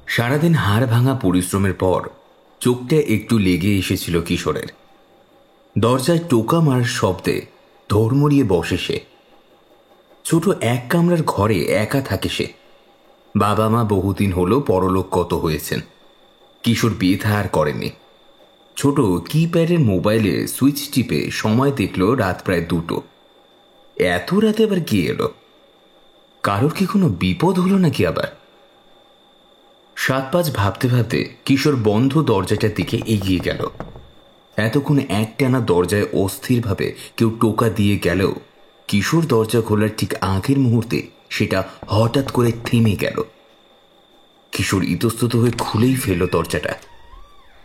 সারাদিন হাড় ভাঙা পরিশ্রমের পর চোখটা একটু লেগে এসেছিল কিশোরের। দরজায় টোকা মারার শব্দে ধর্মড়িয়ে বসে সে। ছোট এক কামরার ঘরে একা থাকে সে। বাবা মা বহুদিন হলো পরলোকগত হয়েছেন। কিশোর বিয়ে থা আর করেনি। ছোট কিপ্যাডের মোবাইলে সুইচ টিপে সময় দেখল রাত প্রায় 2টো। এত রাতে আবার কি এলো? কারোর কি কোনো বিপদ হলো নাকি আবার? 7-5 ভাবতে ভাবতে কিশোর বন্ধ দরজাটার দিকে এগিয়ে গেল। এতক্ষণ একটানা দরজায় অস্থিরভাবে কেউ টোকা দিয়ে গেলেও কিশোর দরজা খোলার ঠিক আগের মুহূর্তে সেটা হঠাৎ করে থেমে গেল। কিশোর ইতস্তত হয়ে খুলেই ফেলল দরজাটা।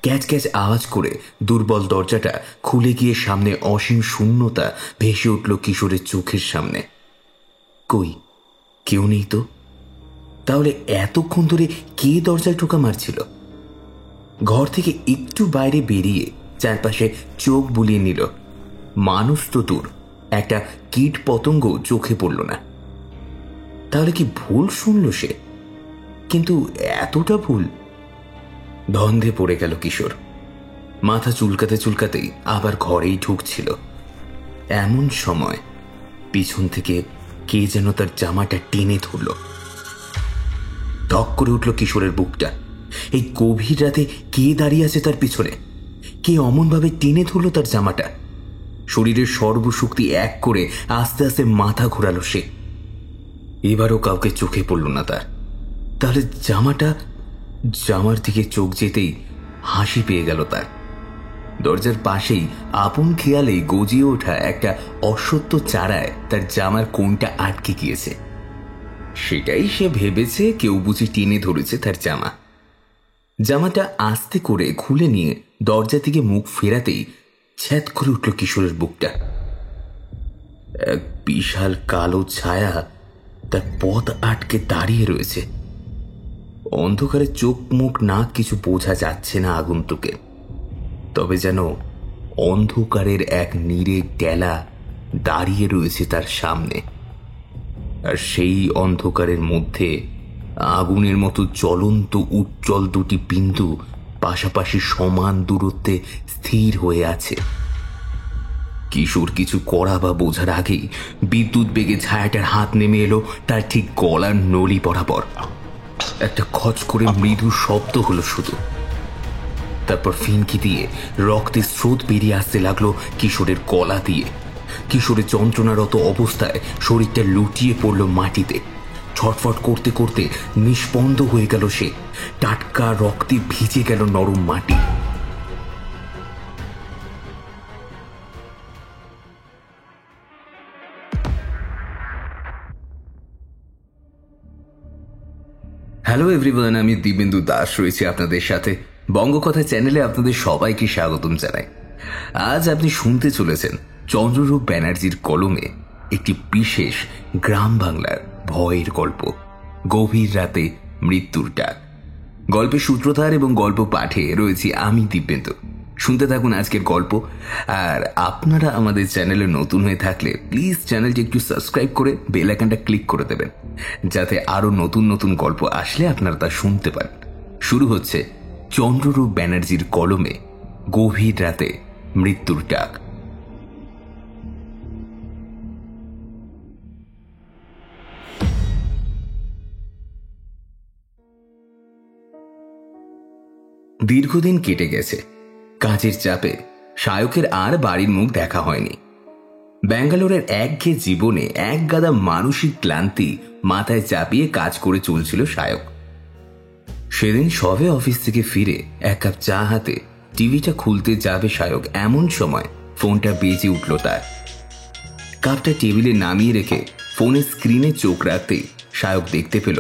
ক্যাচ ক্যাচ আওয়াজ করে দুর্বল দরজাটা খুলে গিয়ে সামনে অসীম শূন্যতা ভেসে উঠল কিশোরের চোখের সামনে। কই, কেউ নেই তো। তাহলে এতক্ষণ ধরে কে দরজায় টোকা মারছিল? ঘর থেকে একটু বাইরে বেরিয়ে চারপাশে চোখ বুলিয়ে নিল। মানুষ তো দূর, একটা কীট পতঙ্গ চোখে পড়ল না। তাহলে কি ভুল শুনল সে? কিন্তু এতটা ভুল? ধন্ধে পড়ে গেল কিশোর। মাথা চুলকাতে চুলকাতেই আবার ঘরেই ঢুকছিল। এমন সময় পিছন থেকে কে যেন তার জামাটা টেনে ধরল। ধক করে উঠল কিশোরের বুকটা। এই গভীর রাতে কে দাঁড়িয়ে আছে তার পিছনে? কে অমনভাবে টেনে ধরল তার জামাটা? শরীরের সর্বশক্তি এক করে আস্তে আস্তে মাথা ঘোরালো সে। এবারও কাউকে চোখে পড়ল না তার। তাহলে জামার দিকে চোখ যেতেই হাসি পেয়ে গেল তার। দরজার পাশেই আপন খেয়ালে গজিয়ে ওঠা একটা অসত্য চারায় তার জামার কোণটা আটকে গিয়েছে। সেটাই সে ভেবেছে কেউ বুঝি টেনে ধরেছে তার জামাটা আস্তে করে খুলে নিয়ে দরজা থেকে মুখ ফেরাতেই ছ্যাদ করে উঠল কিশোরের বুকটা। এক বিশাল কালো ছায়া তার পথ আটকে দাঁড়িয়ে রয়েছে। অন্ধকারে চোখ মুখ নাক কিছু বোঝা যাচ্ছে না আগন্তুকে। তবে যেন অন্ধকারের এক নিরেট ডেলা দাঁড়িয়ে রয়েছে তার সামনে। আর সেই অন্ধকারের মধ্যে আগুনের মতো জ্বলন্ত উজ্জ্বল দুটি বিন্দু পাশাপাশি সমান দূরত্বে স্থির হয়ে আছে। কিশোর কিছু করা বা বোঝার আগেই বিদ্যুৎ বেগে ছায়াটার হাত নেমে এলো তার ঠিক গলার নলি বরাবর। একটা খচ করে মৃদু শব্দ হলো শুধু। তারপর ফিনকি দিয়ে রক্তের স্রোত বেরিয়ে আসতে লাগলো কিশোরের গলা দিয়ে। কিশোরের যন্ত্রণারত অবস্থায় শরীরটা লুটিয়ে পড়ল মাটিতে। ছটফট করতে করতে নিষ্পন্দ হয়ে গেল সে। টাটকা রক্তে ভিজে গেল নরম মাটি। হ্যালো এভরিওয়ান, আমি দিবেন্দু দাস রয়েছি আপনাদের সাথে। বঙ্গকথা চ্যানেলে আপনাদের সবাইকে স্বাগতম জানাই। আজ আপনি শুনতে চলেছেন চন্দ্ররূপ ব্যানার্জির কলমে একটি বিশেষ গ্রাম বাংলার ভয়ের গল্প, গভীর রাতে মৃত্যুর ডাক। গল্পের সূত্রধার এবং গল্প পাঠে রয়েছি আমি দিবেন্দু। শুনতে থাকুন আজকের গল্প। আর আপনারা আমাদের চ্যানেলে নতুন হয়ে থাকলে প্লিজ চ্যানেলটি একটু সাবস্ক্রাইব করে বেল আইকনটা ক্লিক করে দেবেন, যাতে আরো নতুন নতুন গল্প আসলে আপনারা তা শুনতে পান। শুরু হচ্ছে চন্দ্ররূপ ব্যানার্জির কলমে গভীর রাতে মৃত্যুর ডাক। দীর্ঘদিন কেটে গেছে। কাজের চাপে শায়কের আর বাড়ির মুখ দেখা হয়নি। ব্যাঙ্গালোরের একঘেয়ে জীবনে এক গাদা মানসিক ক্লান্তি মাথায় চাপিয়ে কাজ করে চলছিল শায়ক। সেদিন সবে অফিস থেকে ফিরে এক কাপ চা হাতে টিভিটা খুলতে যাবে শায়ক, এমন সময় ফোনটা বেজে উঠল তার। কাপটা টেবিলে নামিয়ে রেখে ফোনের স্ক্রিনে চোখ রাখতেই শায়ক দেখতে পেল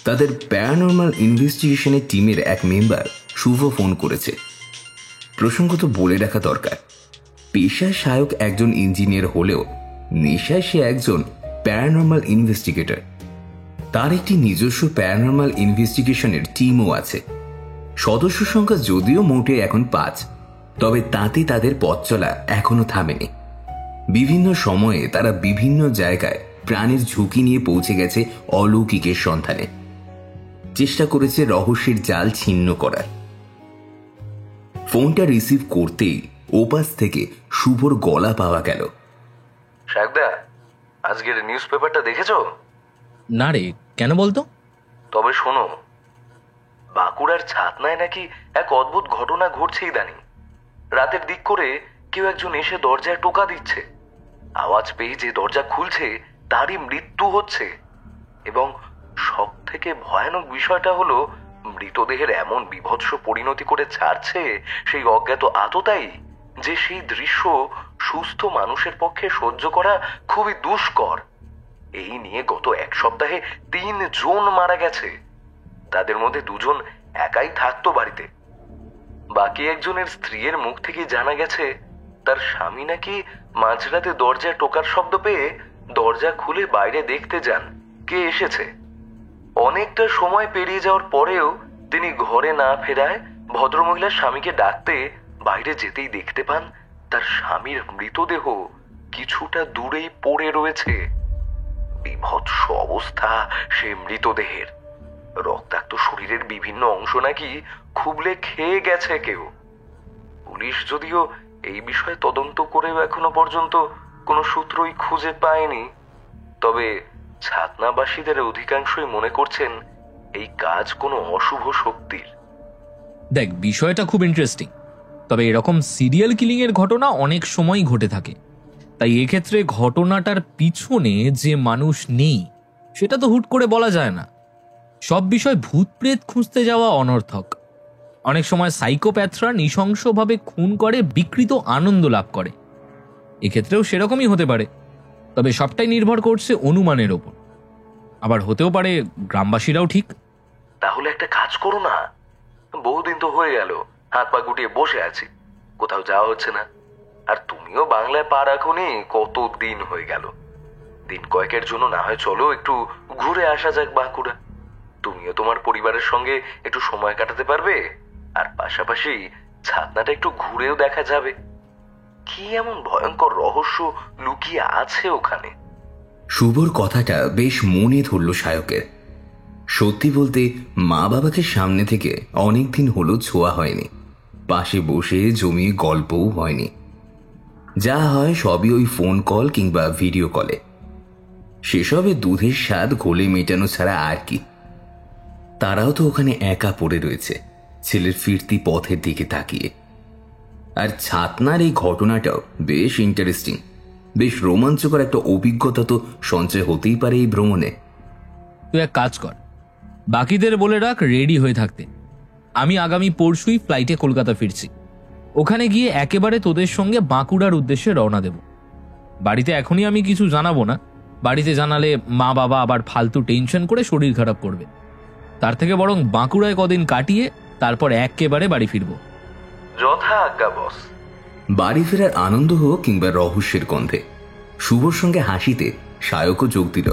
তাদের প্যারানর্মাল ইনভেস্টিগেশনের টিমের এক মেম্বার শুভ ফোন করেছে। প্রসঙ্গত বলে রাখা দরকার, পেশায় শায়ক একজন ইঞ্জিনিয়ার হলেও নেশায় সে একজন প্যারানর্মাল ইনভেস্টিগেটর। তার একটি নিজস্ব প্যারানর্মাল ইনভেস্টিগেশনের টিমও আছে। সদস্য সংখ্যা যদিও মোটে এখন 5, তবে তাতে তাদের পথ চলা এখনো থামেনি। বিভিন্ন সময়ে তারা বিভিন্ন জায়গায় প্রাণের ঝুঁকি নিয়ে পৌঁছে গেছে অলৌকিকের সন্ধানে। চেষ্টা করেছে রহস্যের জাল ছিন্ন করার। ফোনটা রিসিভ করতেই ওপাশ থেকে শুভর গলা পাওয়া গেল। শাকদা, আজকের নিউজ পেপারটা দেখেছো? না রে, কেন বলতো? তবে শোনো, বাঁকুড়ার ছাতনায় নাকি এক অদ্ভুত ঘটনা ঘটছে ইদানিং। রাতের দিক করে কেউ একজন এসে দরজায় টোকা দিচ্ছে। আওয়াজ পেয়ে যে দরজা খুলছে তারই মৃত্যু হচ্ছে। এবং সব থেকে ভয়ানক বিষয়টা হলো, মৃতদেহের এমন বীভৎস পরিণতি করে ছাড়ছে সেই অজ্ঞাত আততায়ী যে সেই দৃশ্য সুস্থ মানুষের পক্ষে সহ্য করা খুবই দুষ্কর। এই নিয়ে গত এক সপ্তাহে 3 জন মারা গেছে। তাদের মধ্যে 2 জন একাই থাকতো বাড়িতে। বাকি একজনের স্ত্রীর মুখ থেকে জানা গেছে তার স্বামী নাকি মাঝরাতে দরজায় টোকার শব্দ পেয়ে দরজা খুলে বাইরে দেখতে যান কে এসেছে। অনেকটা সময় পেরিয়ে যাওয়ার পরেও তিনি ঘরে না ফেরায় ভদ্রমহিলার স্বামীকে ডাকতে বাইরে যেতেই দেখতে পান তার স্বামীর মৃতদেহ কিছুটা দূরেই পড়ে রয়েছে। বিভৎস অবস্থা সে মৃতদেহের। রক্তাক্ত শরীরের বিভিন্ন অংশ নাকি খুবলে খেয়ে গেছে কেউ। পুলিশ যদিও এই বিষয়ে তদন্ত করেও এখনো পর্যন্ত কোনো সূত্রই খুঁজে পায়নি, তবে ছাতনাবাসীদের অধিকাংশই মনে করছেন এই কাজ কোনো অশুভ শক্তির। দেখ, বিষয়টা খুব ইন্টারেস্টিং, তবে এরকম সিরিয়াল কিলিং এর ঘটনা অনেক সময় ঘটে থাকে। তাই এক্ষেত্রে ঘটনাটার পিছনে যে মানুষ নেই সেটা তো হুট করে বলা যায় না। সব বিষয় ভূত প্রেত খুঁজতে যাওয়া অনর্থক। অনেক সময় সাইকোপ্যাথরা নৃশংসভাবে খুন করে বিকৃত আনন্দ লাভ করে। এক্ষেত্রেও সেরকমই হতে পারে, তবে সবটাই নির্ভর করছে অনুমানের ওপর। আবার হতেও পারে গ্রামবাসীরাও ঠিক। তাহলে একটা কাজ করো না, বহুদিন তো হয়ে গেল হাত পা গুটিয়ে বসে আছি, কোথাও যাওয়া হচ্ছে না। আর তুমিও বাংলায় পা রাখোনি কত দিন হয়ে গেল। দিন কয়েকের জন্য না হয় চলো একটু ঘুরে আসা যাক বাঁকুড়া। তুমিও তোমার পরিবারের সঙ্গে একটু সময় কাটাতে পারবে, আর পাশাপাশি ছাতনাটা একটু ঘুরেও দেখা যাবে। কি এমন ভয়ঙ্কর রহস্য লুকিয়ে আছে ওখানে? শুভর কথাটা বেশ মনে ধরল সায়কের। সত্যি বলতে মা বাবাকে সামনে থেকে অনেকদিন হলো ছোঁয়া হয়নি, পাশে বসে জমিয়ে গল্পও হয়নি। যা হয় সবই ওই ফোন কল কিংবা ভিডিও কলে। সেসবে দুধের স্বাদ ঘোলে মেটানো ছাড়া আর কি। তারাও তো ওখানে একা পড়ে রয়েছে, ছেলের ফিরতি পথের দিকে তাকিয়ে। আর ছাতনার এই ঘটনাটাও বেশ ইন্টারেস্টিং, বেশ রোমাঞ্চকর একটা অভিজ্ঞতা তো সঞ্চয় হতেই পারে এই ভ্রমণে। তুই এক কাজ কর, বাকিদের বলে রাখ রেডি হয়ে থাকতে। আমি আগামী পরশুই ফ্লাইটে কলকাতা ফিরছি। ওখানে গিয়ে একেবারে তোদের সঙ্গে বাঁকুড়ার উদ্দেশ্যে রওনা দেব। বাড়িতে এখনই আমি কিছু জানাবো না, বাড়িতে জানালে মা বাবা আবার ফালতু টেনশন করে শরীর খারাপ করবে। তার থেকে বরং বাঁকুড়ায় কদিন কাটিয়ে তারপর একেবারে বাড়ি ফিরবো। যথা আজ্ঞা বস। বাড়ি ফেরার আনন্দ হোক কিংবা রহস্যের গন্ধে, শুভর সঙ্গে হাসিতে সায়কও যোগ দিল।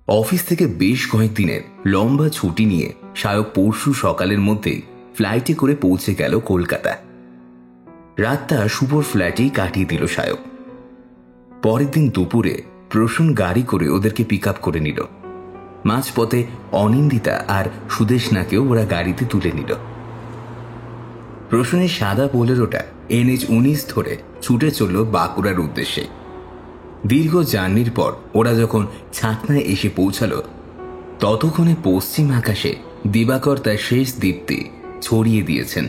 অফিস থেকে বেশ কয়েকদিনের লম্বা ছুটি নিয়ে সায়ক পরশু সকালের মধ্যেই ফ্লাইটে করে পৌঁছে গেল কলকাতা। রাতটা শুভর ফ্ল্যাটেই কাটিয়ে দিল সায়ক। পরের দিন দুপুরে প্রসূন গাড়ি করে ওদেরকে পিক আপ করে নিল। মাঝপথে অনিন্দিতা আর সুদেশনাকেও ওরা গাড়িতে তুলে নিল। প্রসূনের সাদা বোলেরোটা NH-19 ধরে ছুটে চলল বাঁকুড়ার উদ্দেশ্যে। দীর্ঘ জার্নির পর ওরা যখন ছাতনায় এসে পৌঁছালো, ততক্ষণে পশ্চিম আকাশে দিবাকর তার শেষ দীপ্তি ছড়িয়ে দিয়েছেন।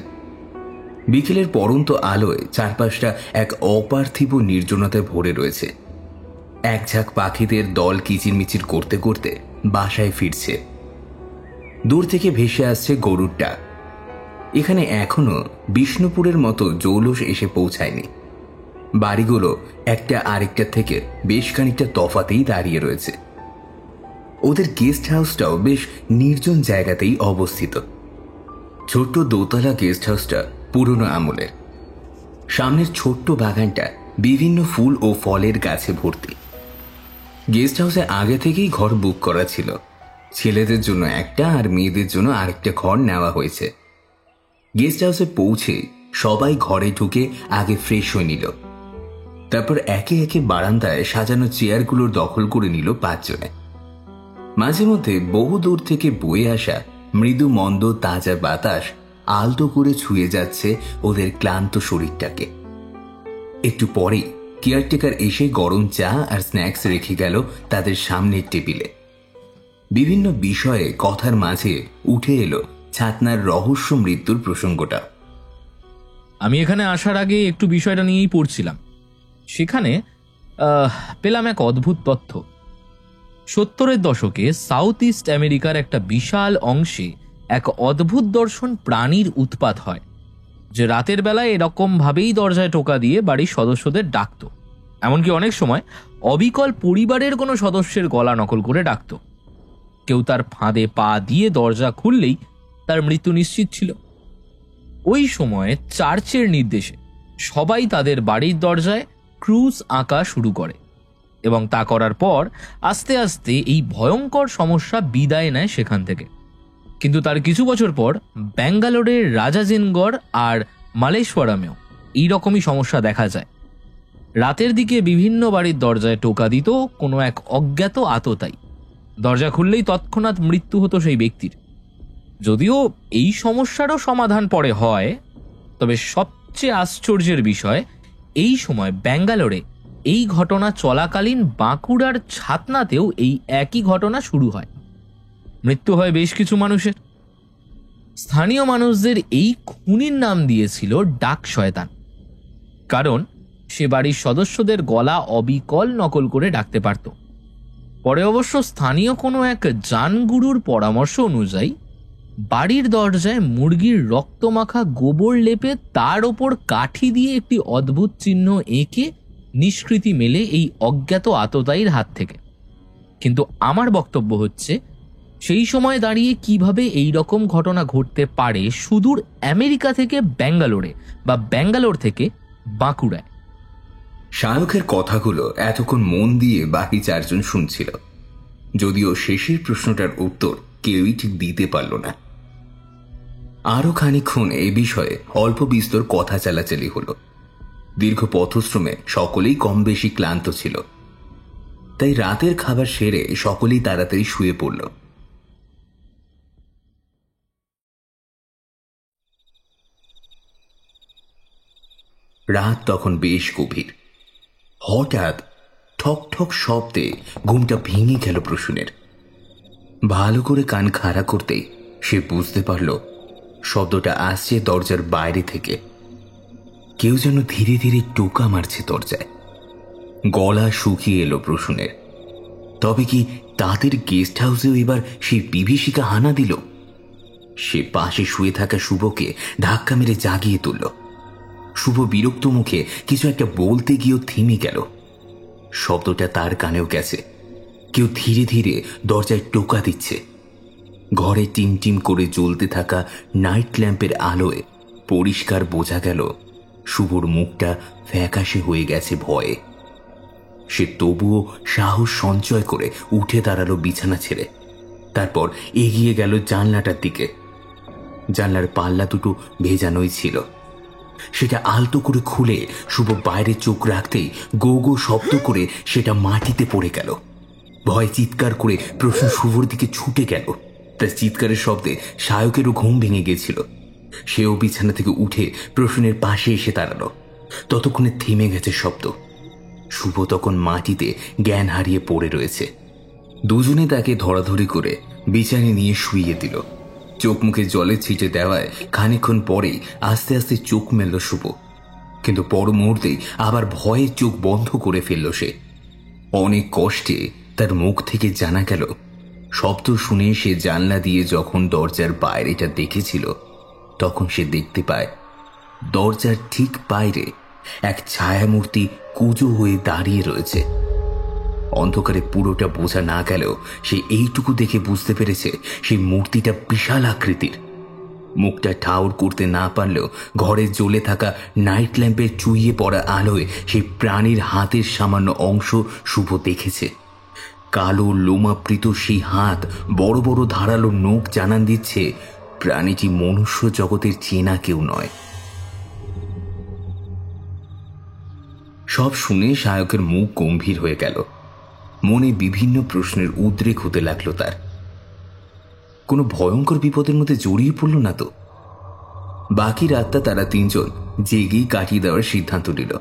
বিকেলের পরন্ত আলোয় চারপাশটা এক অপার্থিব নির্জনতায় ভরে রয়েছে। এক ঝাঁক পাখিদের দল কিচিরমিচির করতে করতে বাসায় ফিরছে। দূর থেকে ভেসে আসছে গরুর ডাক। এখানে এখনো বিষ্ণুপুরের মতো জৌলুস এসে পৌঁছায়নি। বাড়িগুলো একটা আরেকটা থেকে বেশ খানিকটা তফাতেই দাঁড়িয়ে রয়েছে। ওদের গেস্ট হাউসটাও বেশ নির্জন জায়গাতেই অবস্থিত। ছোট্ট দোতলা গেস্ট হাউসটা পুরনো আমলের। সামনের ছোট্ট বাগানটা বিভিন্ন ফুল ও ফলের গাছে ভর্তি। গেস্ট হাউসে আগে থেকেই ঘর বুক করা ছিল। ছেলেদের জন্য একটা আর মেয়েদের জন্য আরেকটা ঘর নেওয়া হয়েছে। গেস্ট হাউসে পৌঁছে সবাই ঘরে ঢুকে আগে ফ্রেশ হয়ে নিল। তারপর একে একে বারান্দায় সাজানো চেয়ারগুলোর দখল করে নিল 5 জনে। মাঝে মধ্যে বহু দূর থেকে বয়ে আসা মৃদু মন্দ তাজা বাতাস আলতো করে ছুঁয়ে যাচ্ছে ওদের ক্লান্ত শরীরটাকে। একটু পরেই কেয়ারটেকার এসে গরম চা আর স্ন্যাক্স রেখে গেল তাদের সামনের টেবিলে। বিভিন্ন বিষয়ে কথার মাঝে উঠে এলো ছাতনার রহস্য মৃত্যুর প্রসঙ্গটা। আমি এখানে আসার আগে একটু বিষয়টা নিয়েই পড়ছিলাম। সেখানে পেলাম এক অদ্ভুত তথ্য। 70-এর দশকে সাউথ ইস্ট আমেরিকার একটা বিশাল অংশে এক অদ্ভুত দর্শন প্রাণীর উৎপাত হয়, যে রাতের বেলায় এরকম ভাবেই দরজায় টোকা দিয়ে বাড়ির সদস্যদের ডাকত। এমনকি অনেক সময় অবিকল পরিবারের কোনো সদস্যের গলা নকল করে ডাকত। কেউ তার ফাঁদে পা দিয়ে দরজা খুললেই তার মৃত্যু নিশ্চিত ছিল। ওই সময়ে চার্চের নির্দেশে সবাই তাদের বাড়ির দরজায় ক্রুজ আঁকা শুরু করে, এবং তা করার পর আস্তে আস্তে এই ভয়ঙ্কর সমস্যা বিদায় নেয় সেখান থেকে। কিন্তু তার কিছু বছর পর ব্যাঙ্গালোরের রাজাজিনগড় আর মালেশ্বরামেও এইরকমই সমস্যা দেখা যায়। রাতের দিকে বিভিন্ন বাড়ির দরজায় টোকা দিত কোনো এক অজ্ঞাত আততায়ী। দরজা খুললেই তৎক্ষণাৎ মৃত্যু হতো সেই ব্যক্তির। যদিও এই সমস্যারও সমাধান পরে হয়, তবে সবচেয়ে আশ্চর্যের বিষয়, এই সময় ব্যাঙ্গালোরে এই ঘটনা চলাকালীন বাঁকুড়ার ছাতনাতেও এই একই ঘটনা শুরু হয়। মৃত্যু হয় বেশ কিছু মানুষের। স্থানীয় মানুষদের এই খুনির নাম দিয়েছিল ডাক শয়তান, কারণ সে বাড়ির সদস্যদের গলা অবিকল নকল করে ডাকতে পারত। পরে অবশ্য স্থানীয় কোনো এক জানগুরুর পরামর্শ অনুযায়ী বাড়ির দরজায় মুরগির রক্তমাখা গোবর লেপে তার ওপর কাঠি দিয়ে একটি অদ্ভুত চিহ্ন এঁকে নিষ্কৃতি মেলে এই অজ্ঞাত আততায়ীর হাত থেকে। কিন্তু আমার বক্তব্য হচ্ছে, সেই সময় দাঁড়িয়ে কিভাবে এই রকম ঘটনা ঘটতে পারে সুদূর আমেরিকা থেকে ব্যাঙ্গালোরে, বা ব্যাঙ্গালোর থেকে বাঁকুড়ায়। শায়কের কথাগুলো এতক্ষণ মন দিয়ে বাকি চারজন শুনছিল, যদিও শেষের প্রশ্নটার উত্তর কেউই ঠিক দিতে পারল না। আরো খানিকক্ষণ এ বিষয়ে অল্প বিস্তর কথা চালাচালি হলো। দীর্ঘ পথশ্রমে সকলেই কম বেশি ক্লান্ত ছিল, তাই রাতের খাবার সেরে সকলেই তাড়াতাড়ি শুয়ে পড়ল। রাত তখন বেশ গভীর। হঠাৎ ঠক ঠক শব্দে ঘুমটা ভেঙে গেল প্রসূনের। ভালো করে কান খাড়া করতেই সে বুঝতে পারল শব্দটা আসছে দরজার বাইরে থেকে। কেউ যেন ধীরে ধীরে টোকা মারছে দরজায়। গলা শুকিয়ে এলো প্রসূনের। তবে কি তাদের গেস্ট হাউসেও এবার সেই বিভীষিকা হানা দিল? সে পাশে শুয়ে থাকা শুভকে ধাক্কা মেরে জাগিয়ে তুলল। শুভ বিরক্ত মুখে কিছু একটা বলতে গিয়েও থেমে গেল। শব্দটা তার কানেও গেছে। কেউ ধীরে ধীরে দরজায় টোকা দিচ্ছে। ঘরে টিম টিম করে জ্বলতে থাকা নাইট ল্যাম্পের আলোয় পরিষ্কার বোঝা গেল শুভর মুখটা ফ্যাকাশে হয়ে গেছে ভয়ে। সে তবুও সাহস সঞ্চয় করে উঠে দাঁড়ালো বিছানা ছেড়ে। তারপর এগিয়ে গেল জানলাটার দিকে। জানলার পাল্লা দুটো ভেজানোই ছিল। সেটা আলতো করে খুলে শুভ বাইরে চোখ রাখতেই গো গো শব্দ করে সেটা মাটিতে পড়ে গেল। ভয় চিৎকার করে প্রসূন শুভর দিকে ছুটে গেল। তার চিৎকারের শব্দে শায়কেরও ঘুম ভেঙে গেছিল। সেও বিছানা থেকে উঠে প্রসূনের পাশে এসে দাঁড়ালো। ততক্ষণে থেমে গেছে শব্দ। শুভ তখন মাটিতে জ্ঞান হারিয়ে পড়ে রয়েছে। দুজনে তাকে ধরাধরি করে বিছানায় নিয়ে শুইয়ে দিল। চোখ মুখে জলের ছিটে দেওয়ায় খানিকক্ষণ পরেই আস্তে আস্তে চোখ মেলল শুভ। কিন্তু পর মুহূর্তেই আবার ভয়ে চোখ বন্ধ করে ফেলল সে। অনেক কষ্টে তার মুখ থেকে জানা গেল, শব্দ শুনে সে জানলা দিয়ে যখন দরজার বাইরেটা দেখেছিল, তখন সে দেখতে পায় দরজার ঠিক বাইরে এক ছায়ামূর্তি কুঁজো হয়ে দাঁড়িয়ে রয়েছে। অন্ধকারে পুরোটা বোঝা না গেলেও সে এইটুকু দেখে বুঝতে পেরেছে সেই মূর্তিটা বিশাল আকৃতির। মুখটা ঠাউর করতে না পারলেও ঘরে জ্বলে থাকা নাইট ল্যাম্পের চুইয়ে পড়া আলোয় সেই প্রাণীর হাতের সামান্য অংশ শুভ দেখেছে। কালো লোমাবৃত সেই হাত, বড় বড় ধারালো নখ জানান দিচ্ছে প্রাণীটি মনুষ্য জগতের চেনা কেউ নয়। সব শুনে শায়কের মুখ গম্ভীর হয়ে গেল। মনে বিভিন্ন প্রশ্নের উদ্রেক হতে লাগলো তার। কোনো ভয়ঙ্কর বিপদের মধ্যে জড়িয়ে পড়ল না তো? বাকি রাতটা তারা তিনজন জেগেই কাটিয়ে দেওয়ার সিদ্ধান্ত নিল।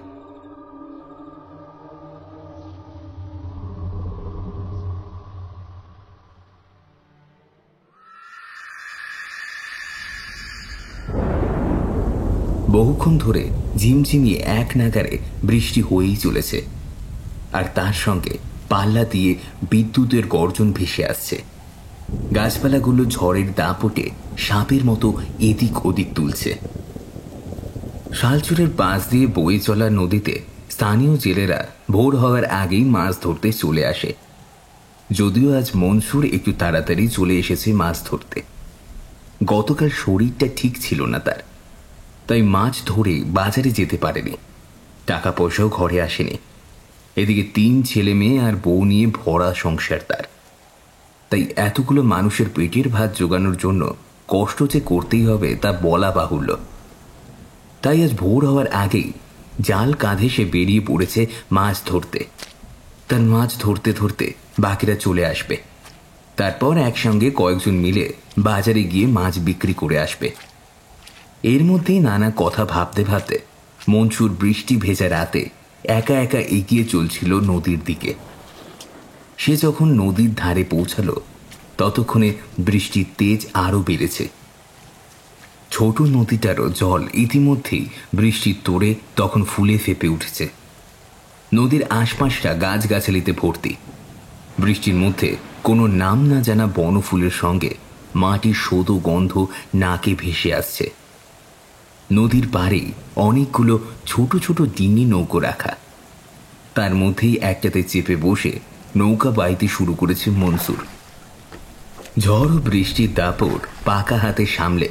বহুক্ষণ ধরে ঝিমঝিমিয়ে এক নাগারে বৃষ্টি হয়েই চলেছে, আর তার সঙ্গে পাল্লা দিয়ে বিদ্যুতের গর্জন ভেসে আসছে। গাছপালাগুলো ঝড়ের দাপটে সাপের মতো এদিক ওদিক তুলছে। শালচরের পাশ দিয়ে বয়ে চলা নদীতে স্থানীয় জেলেরা ভোর হওয়ার আগেই মাছ ধরতে চলে আসে। যদিও আজ মনসুর একটু তাড়াতাড়ি চলে এসেছে মাছ ধরতে। গতকাল শরীরটা ঠিক ছিল না তার, তাই মাছ ধরে বাজারে যেতে পারেনি। টাকা পয়সাও ঘরে আসেনি। এদিকে 3 ছেলে মেয়ে আর বউ নিয়ে ভরা সংসার তার। তাই এতগুলো মানুষের পেটের ভাত জোগানোর জন্য কষ্ট যে করতেই হবে তা বলা বাহুল্য। তাই আজ ভোর হওয়ার আগেই জাল কাঁধে সে বেরিয়ে পড়েছে মাছ ধরতে। তার মাছ ধরতে ধরতে বাকিরা চলে আসবে। তারপর একসঙ্গে কয়েকজন মিলে বাজারে গিয়ে মাছ বিক্রি করে আসবে। এর মধ্যেই নানা কথা ভাবতে ভাবতে মনসুর বৃষ্টি ভেজা রাতে একা একা এগিয়ে চলছিল নদীর দিকে। সে যখন নদীর ধারে পৌঁছালো ততক্ষণে বৃষ্টির তেজ আরো বেড়েছে। ছোট নদীটারও জল ইতিমধ্যেই বৃষ্টির তোড়ে তখন ফুলে ফেপে উঠেছে। নদীর আশপাশটা গাছগাছালিতে ভর্তি। বৃষ্টির মধ্যে কোনো নাম না জানা বনফুলের সঙ্গে মাটির শোধ গন্ধ নাকে ভেসে আসছে। নদীর পাড়ে অনেকগুলো ছোট ছোট ডিঙি নৌকো রাখা। তার মধ্যেই একটাতে চেপে বসে নৌকা বাইতে শুরু করেছে মনসুর। ঝড় ও বৃষ্টির দাপট পাকা হাতে সামলে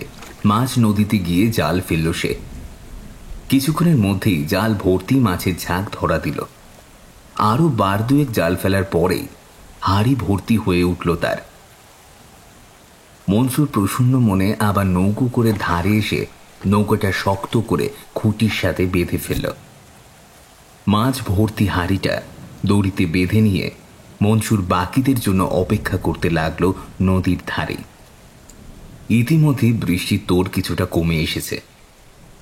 মাছ নদীতে গিয়ে জাল ফেলল সে। কিছুক্ষণের মধ্যেই জাল ভর্তি মাছের ঝাঁক ধরা দিল। আরো 12-2 জাল ফেলার পরেই হাড়ি ভর্তি হয়ে উঠল তার। মনসুর প্রসন্ন মনে আবার নৌকো করে ধারে এসে নৌকাটা শক্ত করে খুঁটির সাথে বেঁধে ফেলল। মাছ ভর্তি হাড়িটা দড়িতে বেঁধে নিয়ে মনসুর বাকিদের জন্য অপেক্ষা করতে লাগলো নদীর ধারে। ইতিমধ্যে বৃষ্টির তোড় কিছুটা কমে এসেছে,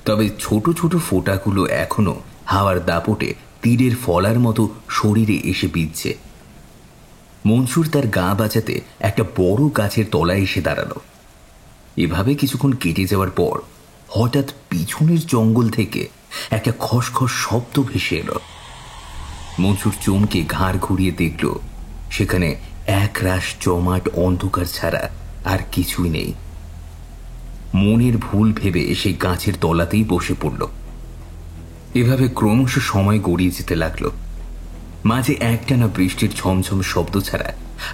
তবে ছোট ছোট ফোঁটাগুলো এখনো হাওয়ার দাপটে তীরের ফলার মতো শরীরে এসে বিঁধছে। মনসুর তার গা বাঁচাতে একটা বড় গাছের তলায় এসে দাঁড়ালো। এভাবে কিছুক্ষণ কেটে যাওয়ার পর হঠাৎ পিছনের জঙ্গল থেকে একটা খসখস শব্দ ভেসে এলো। মনসুর চমকে ঘাড় ঘুরিয়ে দেখল সেখানে একরাশ জমাট অন্ধকার ছাড়া আর কিছুই নেই। মনের ভুল ভেবে সেই গাছের তলাতেই বসে পড়ল। এভাবে ক্রমশ সময় গড়িয়ে যেতে লাগলো। মাঝে একটানা বৃষ্টির ঝমঝম শব্দ ছাড়া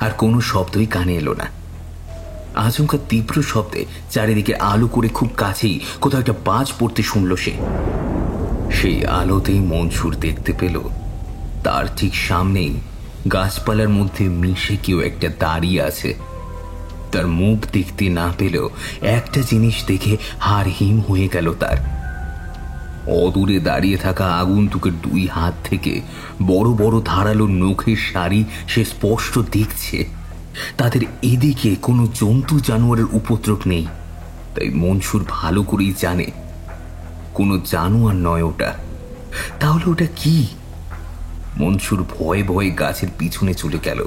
আর কোনো শব্দই কানে এলো না। আচমকা তীব্র শব্দে চারিদিকে আলো করে খুব কাছেই কোথাও একটা বাজ পড়তে শুনল সে। সেই আলোতেই মনসুর দেখতে পেল তার ঠিক সামনেই গাছপালার মধ্যে মিশে কেউ একটা দাঁড়িয়ে আছে। তার মুখ দেখতে না পেলেও একটা জিনিস দেখে হাড় হিম হয়ে গেল তার। অদূরে দাঁড়িয়ে থাকা আগন্তুকের 2 হাত থেকে বড় বড় ধারালো নখের সারি সে স্পষ্ট দেখছে। তাদের এদিকে কোনো জন্তু জানোয়ারের উপদ্রব নেই, তাই মনসুর ভালো করেই জানে কোনো জানোয়ার নয় ওটা। তাহলে ওটা কি? মনসুর ভয়ে ভয়ে গাছের পিছনে চলে গেল।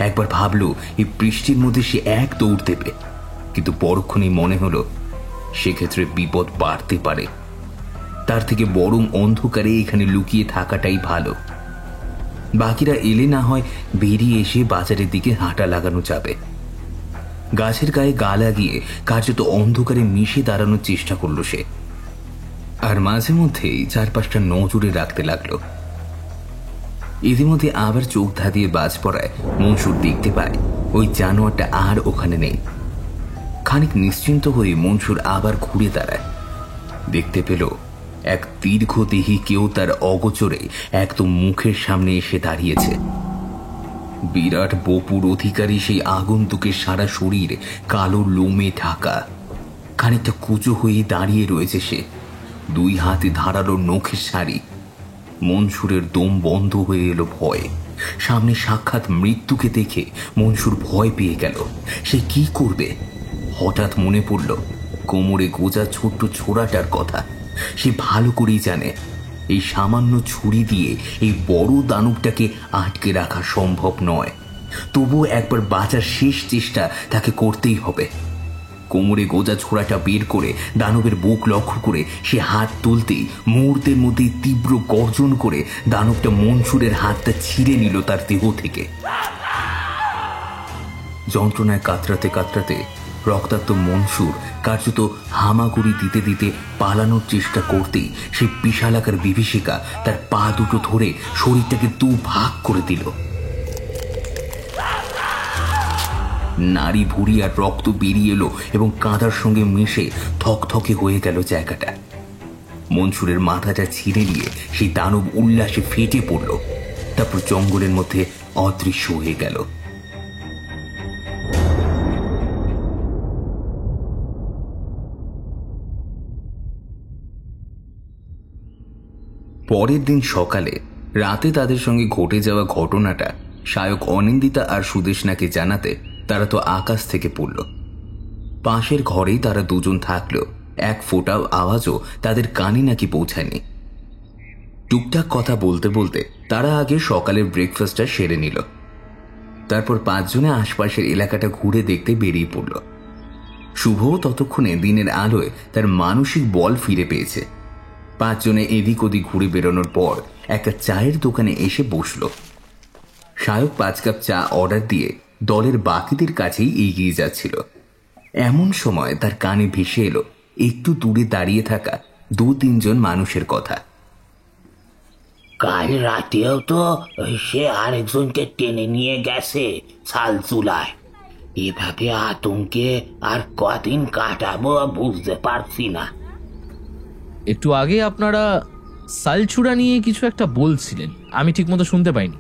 একবার ভাবলো এই বৃষ্টির মধ্যে সে এক দৌড় দেবে, কিন্তু পরক্ষণেই মনে হলো সেক্ষেত্রে বিপদ বাড়তে পারে। তার থেকে বরং অন্ধকারে এখানে লুকিয়ে থাকাটাই ভালো। বাকিরা এলে না হয় বেরিয়ে এসে বাজারের দিকে হাঁটা লাগানো যাবে। গাছের গায়ে গা লাগিয়ে কার্যত অন্ধকারে মিশে দাঁড়ানোর চেষ্টা করল সে, আর মাঝে মধ্যেই চারপাশটা নজরে রাখতে লাগলো। ইতিমধ্যে আবার চোখ ধাঁধিয়ে বাজ পড়ায় মনসুর দেখতে পায় ওই জানোয়ারটা আর ওখানে নেই। খানিক নিশ্চিন্ত হয়ে মনসুর আবার ঘুরে দাঁড়ায়। দেখতে পেল এক দীর্ঘদেহী কেউ তার অগোচরে একদম মুখের সামনে এসে দাঁড়িয়েছে। বিরাট বপুর অধিকারী সেই আগন্তুকের সারা শরীর কালো লোমে ঢাকা। খানিকটা কুচো হয়ে দাঁড়িয়ে রয়েছে সে, 2 হাতে ধারালো নখের সারি। মনসুরের দম বন্ধ হয়ে এলো ভয়ে। সামনে সাক্ষাৎ মৃত্যুকে দেখে মনসুর ভয় পেয়ে গেল। সে কি করবে? হঠাৎ মনে পড়ল কোমরে গোজা ছোট্ট ছোড়াটার কথা। সে ভালো করেই জানে এই সামান্য ছুরি দিয়ে এই বড় দানবটাকে আটকে রাখা সম্ভব নয়। তবুও একবার বাঁচার শেষ চেষ্টা তাকে করতেই হবে। কোমরে গোজা ছোড়াটা বের করে দানবের বুক লক্ষ্য করে সে হাত তুলতেই মুহূর্তের মধ্যেই তীব্র গর্জন করে দানবটা মনসুরের হাতটা ছিঁড়ে নিল তার দেহ থেকে। যন্ত্রণায় কাতরাতে কাতরাতে রক্তাক্ত মনসুর কার্যত হামাগুড়ি দিতে দিতে পালানোর চেষ্টা করতেই সে বিশালাকার বিভীষিকা তার পা দুটো ধরে শরীরটাকে দু ভাগ করে দিল। নারী ভুঁড়ি আর রক্ত বেরিয়ে এলো এবং কাঁদার সঙ্গে মিশে থকথকে হয়ে গেল জায়গাটা। মনসুরের মাথাটা ছিঁড়ে নিয়ে সেই দানব উল্লাসে ফেটে পড়ল, তারপর জঙ্গলের মধ্যে অদৃশ্য হয়ে গেল। পরের দিন সকালে রাতে তাদের সঙ্গে ঘটে যাওয়া ঘটনাটা শায়ক অনিন্দিতা আর সুদেশনাকে জানাতে তারা তো আকাশ থেকে পড়ল। পাশের ঘরেই তারা দুজন থাকলেও এক ফোঁটাও আওয়াজও তাদের কানে নাকি পৌঁছায়নি। টুকটাক কথা বলতে বলতে তারা আগে সকালের ব্রেকফাস্টটা সেরে নিল। তারপর পাঁচজনে আশপাশের এলাকাটা ঘুরে দেখতে বেরিয়ে পড়ল। শুভও ততক্ষণে দিনের আলোয় তার মানসিক বল ফিরে পেয়েছে। পাঁচজনে এদিক ওদিক ঘুরে বেরোনোর পর একটা চায়ের দোকানে এসে বসল। শায়ক 5 কাপ চা অর্ডার দিয়ে দলের বাকিদের কাছেই এগিয়ে যাচ্ছিল। এমন সময় তার কানে ভেসে এলো একটু দূরে দাঁড়িয়ে থাকা 2-3 জন মানুষের কথা। কাল রাতেও তো সে আরেকজনকে টেনে নিয়ে গেছে শালচুলায়। এভাবে আতঙ্কে আর কদিন কাটাবো বুঝতে পারছি না। একটু আগে আপনারা সালচুড়া নিয়ে কিছু একটা বলছিলেন, আমি ঠিকমতো শুনতে পাইনি।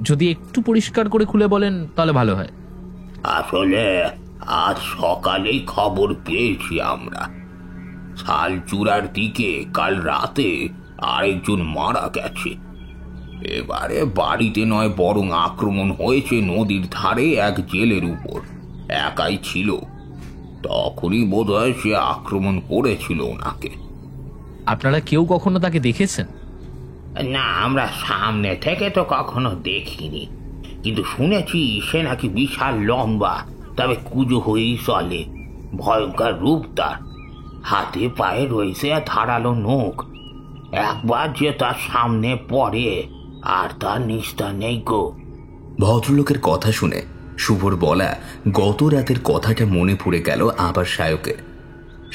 যদি একটু পরিষ্কার করে খুলে বলেন তাহলে ভালো হয়। আসলে আজ সকালেই খবর পেয়েছি আমরা, শালচুড়ার দিকে কাল রাতে আরেকজন মারা গেছে। এবারে বাড়িতে নয় বরং আক্রমণ হয়েছে নদীর ধারে এক জেলের উপর। একাই ছিল, তখনই বোধহয় সে আক্রমণ করেছিল ওনাকে। আপনারা কেউ কখনো তাকে দেখেছেন? না, আমরা সামনে থেকে তো কখনো দেখিনি, কিন্তু শুনেছি সে নাকি বিশাল লম্বা, তবে কুজো হয়েই চলে। ভয়ঙ্কর রূপ তার, হাতে পায়ে রয়েছে ধারালো নখ। একবার যে তার সামনে পড়ে আর তার নিস্তার নেই গো। ভদ্রলোকের কথা শুনে শুভর বলা গত রাতের কথাটা মনে পড়ে গেল আবার শায়কের।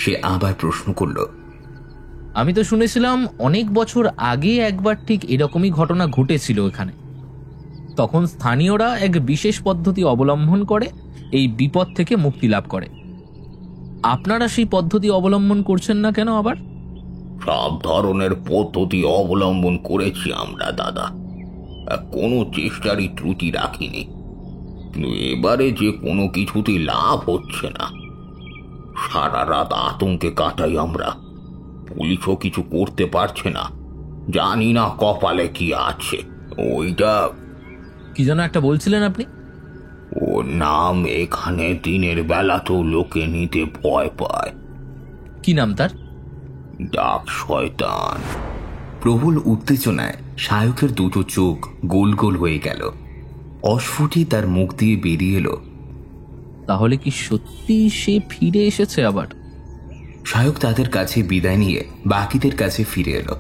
সে আবার প্রশ্ন করল, আমি তো শুনেছিলাম অনেক বছর আগে একবার ঠিক এরকমই ঘটনা ঘটেছিল এখানে। তখন স্থানীয়রা এক বিশেষ পদ্ধতি অবলম্বন করে এই বিপদ থেকে মুক্তি লাভ করে। আপনারা সেই পদ্ধতি অবলম্বন করছেন না কেন আবার? সব ধরনের পদ্ধতি অবলম্বন করেছি আমরা দাদা, কোনো চেষ্টারই ত্রুটি রাখিনি। কিন্তু এবারে যে কোনো কিছুতেই লাভ হচ্ছে না। সারা রাত আতঙ্কে কাটাই আমরা, পুলিশও কিছু করতে পারছে না। জানি না কপালে কি আছে। ওইটা কি যেন একটা বলছিলেন আপনি? ওর নাম এখানে দিনের বেলাতেও লোকে নিতে ভয় পায়। কি নাম তার? ডাক শয়তান। প্রবল উত্তেজনায় শায়কের দুটো চোখ গোল গোল হয়ে গেল। অস্ফুটই তার মুখ দিয়ে বেরিয়ে এলো, তাহলে কি সত্যি সে ফিরে এসেছে আবার? শায়ক তাদের কাছে বিদায় নিয়ে বাকিদের কাছে ফিরে এলো।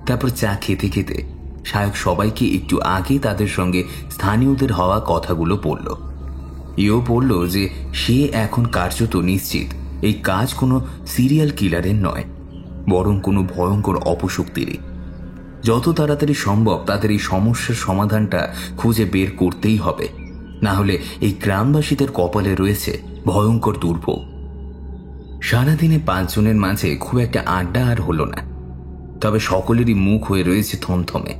তারপর চা খেতে খেতে শায়ক সবাইকে একটু আগে তাদের সঙ্গে স্থানীয়দের হওয়া কথাগুলো বলল। এও বলল যে সে এখন কার্যত নিশ্চিত এই কাজ কোনো সিরিয়াল কিলারের নয়, বরং কোনো ভয়ঙ্কর অপশক্তিরই। যত তাড়াতাড়ি সম্ভব তাদের এই সমস্যার সমাধানটা খুঁজে বের করতেই হবে, না হলে এই গ্রামবাসীদের কপালে রয়েছে ভয়ঙ্কর দুর্ভোগ। সারাদিনে 5 জনের মাঝে খুব একটা আড্ডা আর হলো না, তবে সকলেরই মুখ হয়ে রয়েছে থমথমে।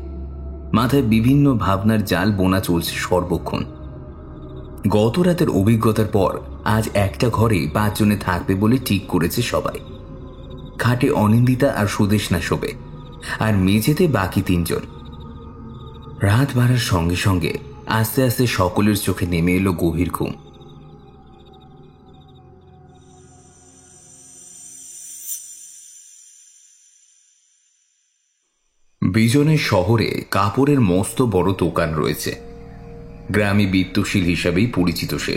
মাথায় বিভিন্ন ভাবনার জাল বোনা চলছে সর্বক্ষণ। গত রাতের অভিজ্ঞতার পর আজ একটা ঘরে 5 জনে থাকবে বলে ঠিক করেছে সবাই। খাটে অনিন্দিতা আর সুদেশনা শোবে, আর মেঝেতে বাকি 3 জন। রাত বাড়ার সঙ্গে সঙ্গে আস্তে আস্তে সকলের চোখে নেমে এলো গভীর ঘুম। বিজনের শহরে কাপড়ের মস্ত বড় দোকান রয়েছে। গ্রামে বিত্তশীল হিসাবেই পরিচিত সে।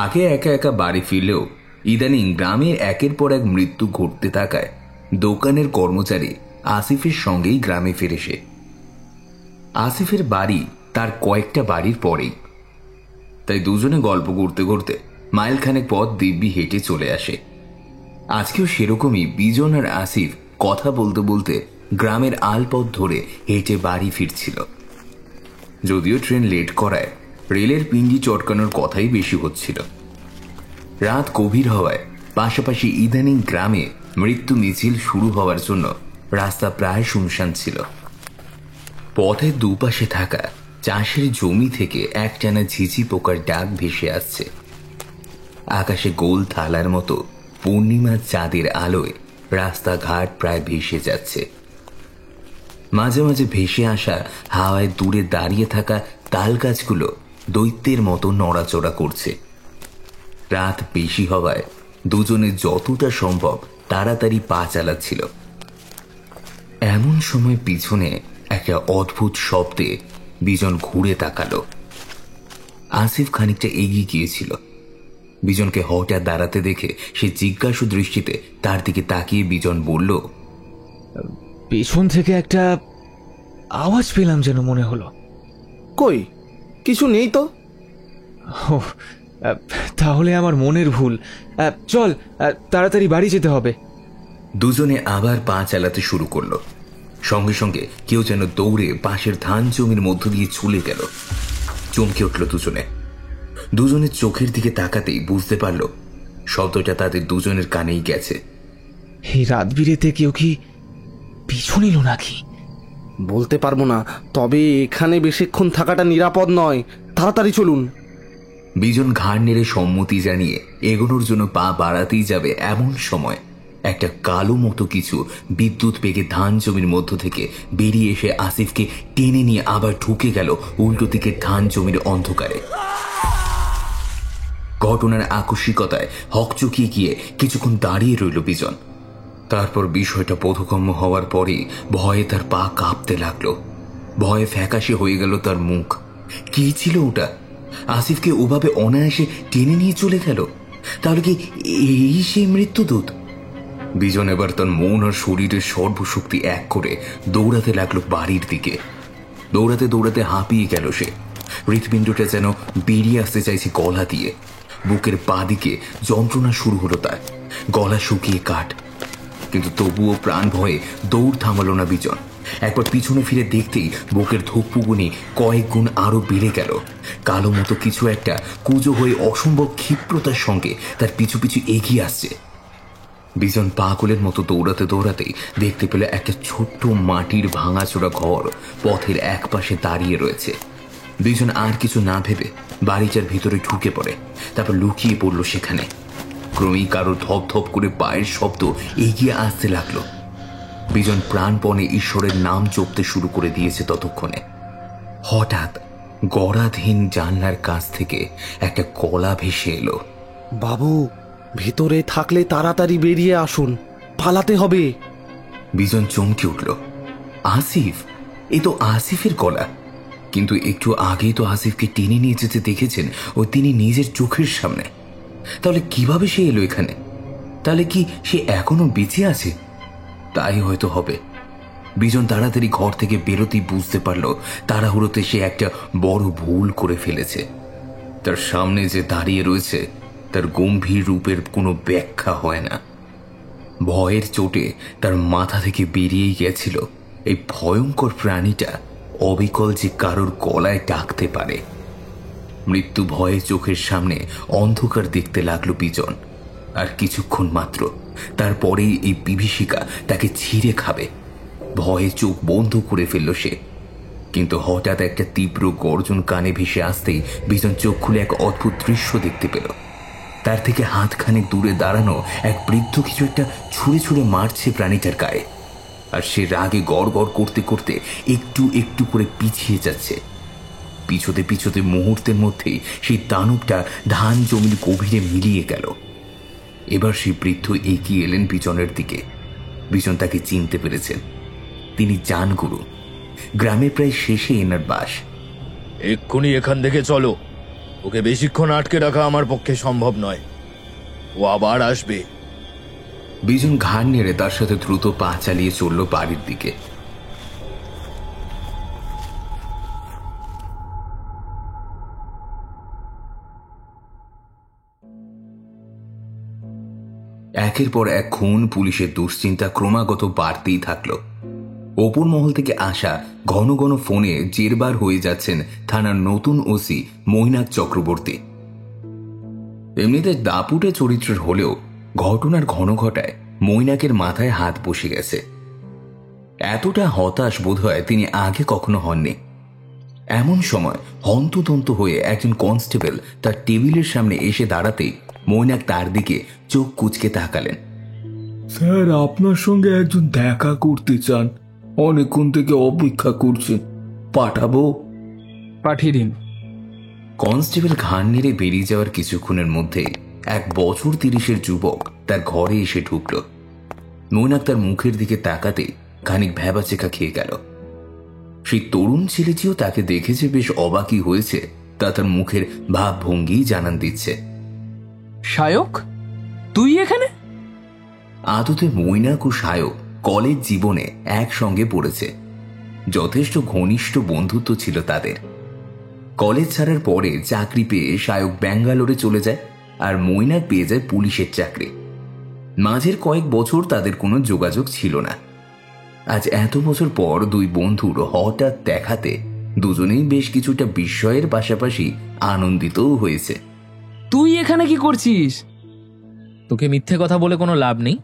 আগে একা একা বাড়ি ফিরলেও ইদানিং গ্রামে একের পর এক মৃত্যু ঘটতে থাকায় দোকানের কর্মচারী আসিফের সঙ্গেই গ্রামে ফিরে সে। আসিফের বাড়ি তার কয়েকটা বাড়ির পরেই, তাই দুজনে গল্প করতে করতে মাইলখানেক পথ দিব্যি হেঁটে চলে আসে। আজকেও সেরকমই বিজন আর আসিফ কথা বলতে বলতে গ্রামের আলপথ ধরে হেঁটে বাড়ি ফিরছিল। যদিও ট্রেন লেট করায় রেলের পিঞ্জি চটকানোর কথাই বেশি হচ্ছিল। রাত গভীর হওয়ায় পাশাপাশি ইদানিং গ্রামে মৃত্যু মিছিল শুরু হওয়ার জন্য রাস্তা প্রায় শুনশান ছিল। পথের দুপাশে থাকা চাষের জমি থেকে একটানা ঝিঝি পোকার ডাক ভেসে আসছে। আকাশে গোল থালার মতো পূর্ণিমার চাঁদের আলোয় রাস্তাঘাট প্রায় ভেসে যাচ্ছে। মাঝে মাঝে ভেসে আসা হাওয়ায় দূরে দাঁড়িয়ে থাকা তাল গাছগুলো দৈত্যের মতো নড়াচড়া করছে। রাত বেশি হওয়ায় দুজনে যতটা সম্ভব তাড়াতাড়ি পা চালাচ্ছিল। এমন সময় পিছনে একটা অদ্ভুত শব্দে বিজন ঘুরে তাকালো। আসিফ খানিকটা এগিয়ে গিয়েছিল। বিজনকে হঠাৎ দাঁড়াতে দেখে সে জিজ্ঞাসু দৃষ্টিতে তার দিকে তাকিয়ে বিজন বলল, পেছন থেকে একটা আওয়াজ পেলাম যেন মনে হলো। কই, কিছু নেই তো। ও, তাহলে আমার মনের ভুল। চল, তাড়াতাড়ি বাড়ি যেতে হবে। দুজনে আবার পা চালাতে শুরু করলো। সঙ্গে সঙ্গে কেউ যেন দৌড়ে পাশের ধান জমির মধ্য দিয়ে ছুলে গেল। চমকে উঠল দুজনে। দুজনের চোখের দিকে তাকাতেই বুঝতে পারল শব্দটা তাদের দুজনের কানেই গেছে। এই রাত বিরেতে কেউ কি পিছু নিল নাকি? বলতে পারবো না, তবে এখানে বেশিক্ষণ থাকাটা নিরাপদ নয়। তাড়াতাড়ি চলুন। বিজন ঘাড় নেড়ে সম্মতি জানিয়ে এগোনোর জন্য পা বাড়াতেই যাবে এমন সময় একটা কালো মতো কিছু বিদ্যুৎ বেগে ধান জমির মধ্য থেকে বেরিয়ে এসে আসিফকে টেনে নিয়ে আবার ঢুকে গেল উল্টো দিকে ধান জমির অন্ধকারে। ঘটনার আকস্মিকতায় হকচকিয়ে গিয়ে কিছুক্ষণ দাঁড়িয়ে রইল বিজন। তারপর বিষয়টা বোধগম্য হওয়ার পরই ভয়ে তার পা কাঁপতে লাগলো। ভয়ে ফ্যাকাশে হয়ে গেল তার মুখ। কি ছিল ওটা? আসিফকে ওভাবে অনায়াসে টেনে নিয়ে চলে গেল। তাহলে কি এই সেই মৃত্যুদূত? বিজন এবার তার মন আর শরীরের সর্বশক্তি এক করে দৌড়াতে লাগলো বাড়ির দিকে। দৌড়াতে দৌড়াতে হাঁপিয়ে গেল সে। হৃৎপিণ্ডটা যেন বেরিয়ে আসতে চাইছে গলা দিয়ে। বুকের পা দিকে যন্ত্রণা শুরু হলো তার। গলা শুকিয়ে কাঠ। কিন্তু তবুও প্রাণ ভয়ে দৌড় থামালো না বিজন। একবার পিছনে ফিরে দেখতেই বুকের ধূপপুগুনি কয়েক গুণ আরো বেড়ে গেল। কালো মতো কিছু একটা কুজো হয়ে অসম্ভব ক্ষিপ্রতার সঙ্গে তার পিছু পিছু এগিয়ে আসছে। বিজন পাগলের মতো দৌড়াতে দৌড়াতেই দেখতে পেল একটা ছোট্ট মাটির ভাঙাচোরা ঘর পথের এক পাশে দাঁড়িয়ে রয়েছে। বিজন আর কিছু না ভেবে বাড়িটার ভিতরে ঢুকে পড়ে। তারপর লুকিয়ে পড়ল সেখানে। ক্রমেই কারো ধপ ধপ করে পায়ের শব্দ এগিয়ে আসতে লাগলো। বিজন প্রাণপণে ঈশ্বরের নাম জপতে শুরু করে দিয়েছে ততক্ষণে। হঠাৎ গড়াধীন জানলার কাছ থেকে একটা গলা ভেসে এলো। বাবু, ভেতরে থাকলে তাড়াতাড়ি বেরিয়ে আসুন, পালাতে হবে। বিজন চমকে উঠল। আসিফ! এ তো আসিফের গলা। কিন্তু একটু আগেই তো আসিফকে টেনে নিয়ে যেতে দেখেছেন ও তিনি নিজের চোখের সামনে। তাহলে কিভাবে সে এলো এখানে? তাহলে কি সে এখনো বেঁচে আছে? তাই হয়তো হবে। বিজন তাড়াতাড়ি ঘর থেকে বেরোতেই বুঝতে পারল তাড়াহুড়োতে সে একটা বড় ভুল করে ফেলেছে। তার সামনে যে দাঁড়িয়ে রয়েছে তার গম্ভীর রূপের কোনো ব্যাখ্যা হয় না। ভয়ের চোটে তার মাথা থেকে বেরিয়েই গেছিল এই ভয়ঙ্কর প্রাণীটা অবিকল যে কারোর গলায় ডাকতে পারে। মৃত্যু ভয়ে চোখের সামনে অন্ধকার দেখতে লাগলো বিজন। আর কিছুক্ষণ মাত্র, তারপরেই এই বিভীষিকা তাকে ছিঁড়ে খাবে। ভয়ে চোখ বন্ধ করে ফেলল সে। কিন্তু হঠাৎ একটা তীব্র গর্জন কানে ভেসে আসতেই বিজন চোখ খুলে এক অদ্ভুত দৃশ্য দেখতে পেল। তার থেকে হাতখানেক দূরে দাঁড়ানো এক বৃদ্ধ কিছু একটা ছুঁড়ে ছুঁড়ে মারছে প্রাণীটার গায়ে। আর সে রাগে গড় গড় করতে করতে একটু একটু করে পিছিয়ে যাচ্ছে। পিছোতে পিছোতে মুহূর্তের মধ্যেই সেই দানবটা ধান জমির গভীরে মিলিয়ে গেল। এবার সেই বৃদ্ধ এগিয়ে এলেন বিজনের দিকে। বিজন তাকে চিনতে পেরেছেন। তিনি জানগুরু, গ্রামের প্রায় শেষে এনার বাস। এক্ষুনি এখান থেকে চলো, ওকে বেশিক্ষণ আটকে রাখা আমার পক্ষে সম্ভব নয়, ও আবার আসবে। বিজন ঘাড় নেড়ে তার সাথে দ্রুত পা চালিয়ে চলল বাড়ির দিকে। একের পর এক খুন, পুলিশের দুশ্চিন্তা ক্রমাগত বাড়তেই থাকলো। ওপর মহল থেকে আসা ঘন ঘন ফোনে জেরবার হয়ে যাচ্ছেন থানার নতুন ওসি মৈনাক চক্রবর্তী। এমনিতে দাপুটে চরিত্রের হলেও ঘটনার ঘন ঘটায় মৈনাকের মাথায় হাত বসে গেছে। এতটা হতাশ বোধ হয় তিনি আগে কখনো হননি। এমন সময় হন্তদন্ত হয়ে একজন কনস্টেবল তার টেবিলের সামনে এসে দাঁড়াতেই মৈনাক তার দিকে চোখ কুঁচকে তাকালেন। স্যার, আপনার সঙ্গে একজন দেখা করতে চান, অনেকক্ষণ থেকে অপেক্ষা করছেন, পাঠাবো? পাঠিয়ে দিন। কনস্টেবল ঘাড় নেড়ে বেরিয়ে যাওয়ার কিছুক্ষণের মধ্যে 1 বছর 30-এর যুবক তার ঘরে এসে ঢুকল। মৈনাক তার মুখের দিকে তাকাতে খানিক ভ্যাবাচেকা খেয়ে গেল। সেই তরুণ ছেলেটিও তাকে দেখেছে বেশ অবাকই হয়েছে, তা তার মুখের ভাবভঙ্গি জানান দিচ্ছে। শায়ক, তুই এখানে? আদতে মৈনাক ও শায়ক কলেজ জীবনে একসঙ্গে পড়েছে। যথেষ্ট ঘনিষ্ঠ বন্ধুত্ব ছিল তাদের। কলেজ ছাড়ার পরে চাকরি পেয়ে শায়ক ব্যাঙ্গালোরে চলে যায়, আর মৈনাক পেয়ে যায় পুলিশের চাকরি। মাঝের কয়েক বছর তাদের কোনো যোগাযোগ ছিল না। আজ এত বছর পর দুই বন্ধুর হঠাৎ দেখাতে দুজনেই বেশ কিছুটা বিস্ময়ের পাশাপাশি আনন্দিতও হয়েছে। তুই এখানে কি করছিস? তোকে মিথ্যে কথা বলে কোনো লাভ নেই।